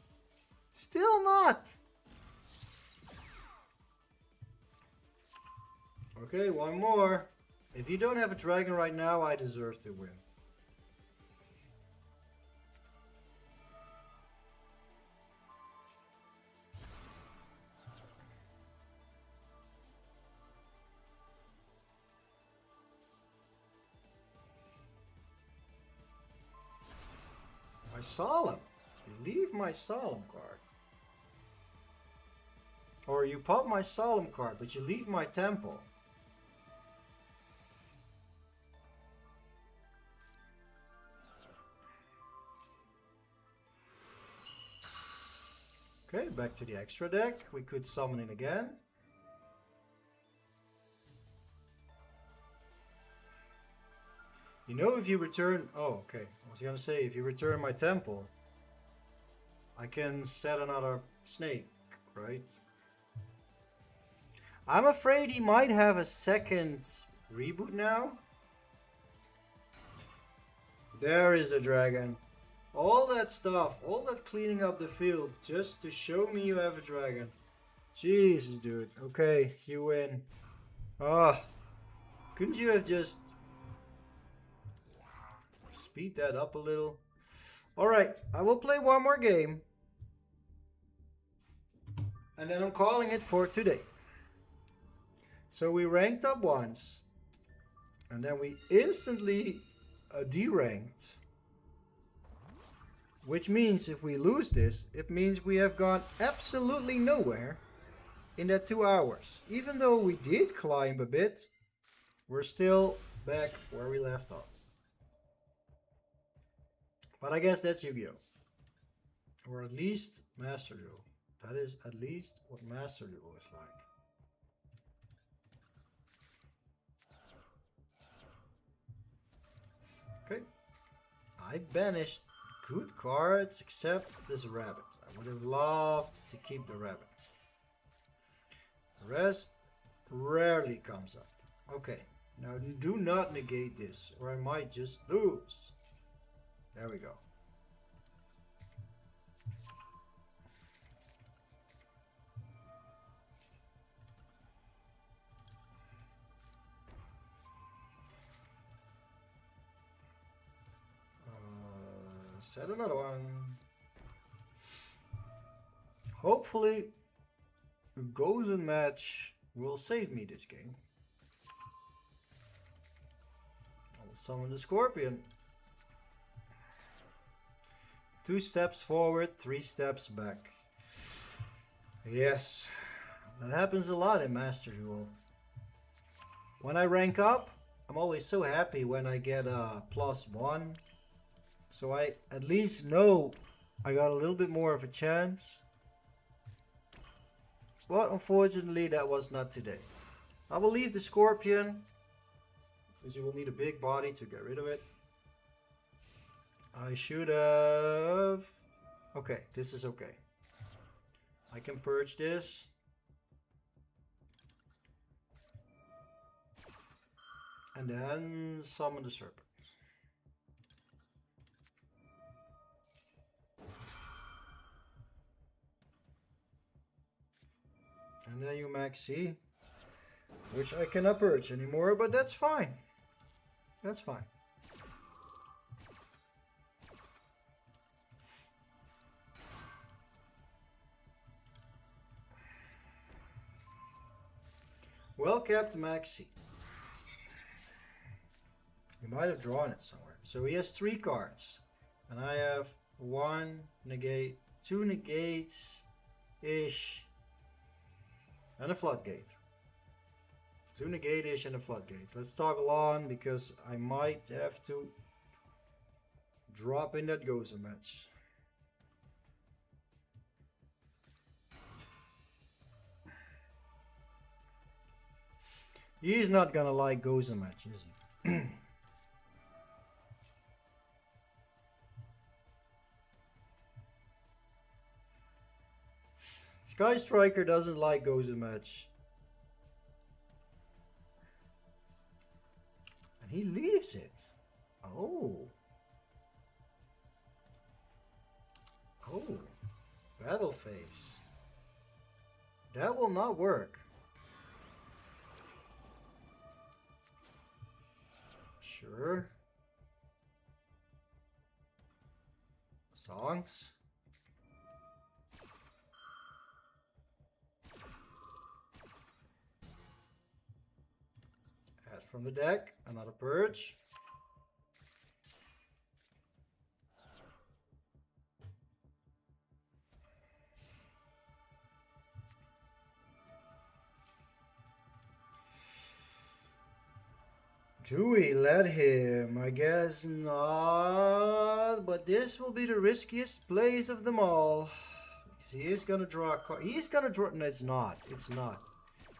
Still not! Okay, one more. If you don't have a dragon right now, I deserve to win. My Solemn. You leave my Solemn card. Or you pop my Solemn card, but you leave my Temple. Okay, back to the extra deck. We could summon it again. You know, if you return... Oh, okay. I was gonna say, if you return my Temple, I can set another snake, right? I'm afraid he might have a second reboot now. There is a dragon. All that stuff, all that cleaning up the field, just to show me you have a dragon. Jesus, dude. Okay, you win. Ah, couldn't you have just speed that up a little? Alright, I will play one more game. And then I'm calling it for today. So we ranked up once. And then we instantly deranked. Which means if we lose this, it means we have gone absolutely nowhere in that 2 hours. Even though we did climb a bit, we're still back where we left off. But I guess that's Yu-Gi-Oh! Or at least Master Duel. That is at least what Master Duel is like. Okay. I banished good cards except this rabbit. I would have loved to keep the rabbit. The rest rarely comes up. Okay. Now do not negate this or I might just lose. There we go. Set another one. Hopefully, a Gozen match will save me this game. I will summon the Scorpion. 2 steps forward, 3 steps back. Yes, that happens a lot in Master Duel. When I rank up, I'm always so happy when I get a +1. So I at least know I got a little bit more of a chance. But unfortunately that was not today. I will leave the Scorpion, because you will need a big body to get rid of it. I should have... Okay, this is okay. I can purge this. And then summon the Serpent. And then you max C, which I cannot purge anymore, but that's fine. That's fine. Well kept max C. You might have drawn it somewhere. So he has 3 cards. And I have 1 negate, 2 negates-ish. And a floodgate. 2 negate-ish and a floodgate. Let's toggle on because I might have to drop in that Gozen match. He's not gonna like Gozen match, is he? Sky Striker doesn't like Gozen match. And he leaves it. Oh. Oh, battle phase. That will not work. Sure. Songs. Add from the deck, another purge. Do we let him? I guess not. But this will be the riskiest place of them all. Because he is gonna draw a card. He's gonna draw. No, it's not. It's not.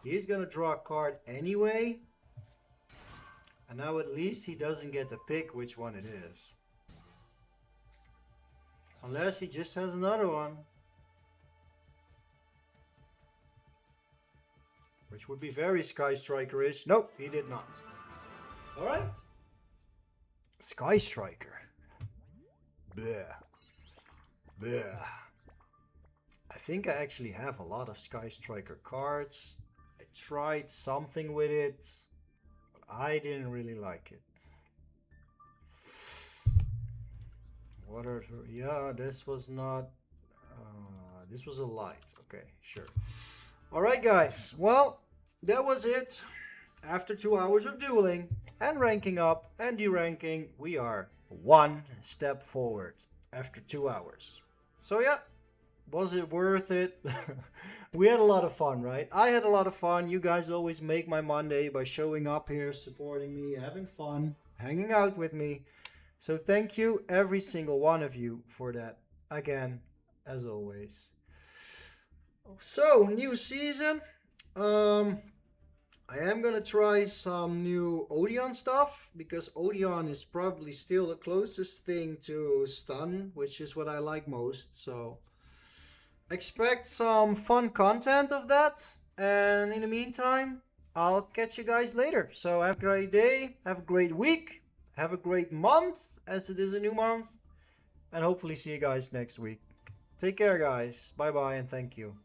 He's gonna draw a card anyway. And now at least he doesn't get to pick which one it is. Unless he just has another one. Which would be very Sky Striker-ish. Nope, he did not. Alright. Sky Striker. Bleh. Bleh. I think I actually have a lot of Sky Striker cards. I tried something with it, but I didn't really like it. What are... Yeah, this was not... this was a light. Okay, sure. Alright guys, well, that was it. After 2 hours of dueling and ranking up and deranking, we are one step forward after 2 hours. So yeah, was it worth it? We had a lot of fun, right? I had a lot of fun. You guys always make my Monday by showing up here, supporting me, having fun, hanging out with me. So thank you, every single one of you, for that. Again, as always. So, new season. I am gonna try some new Odion stuff, because Odion is probably still the closest thing to stun, which is what I like most. So expect some fun content of that, and in the meantime, I'll catch you guys later. So have a great day, have a great week, have a great month, as it is a new month, and hopefully see you guys next week. Take care guys, bye bye and thank you.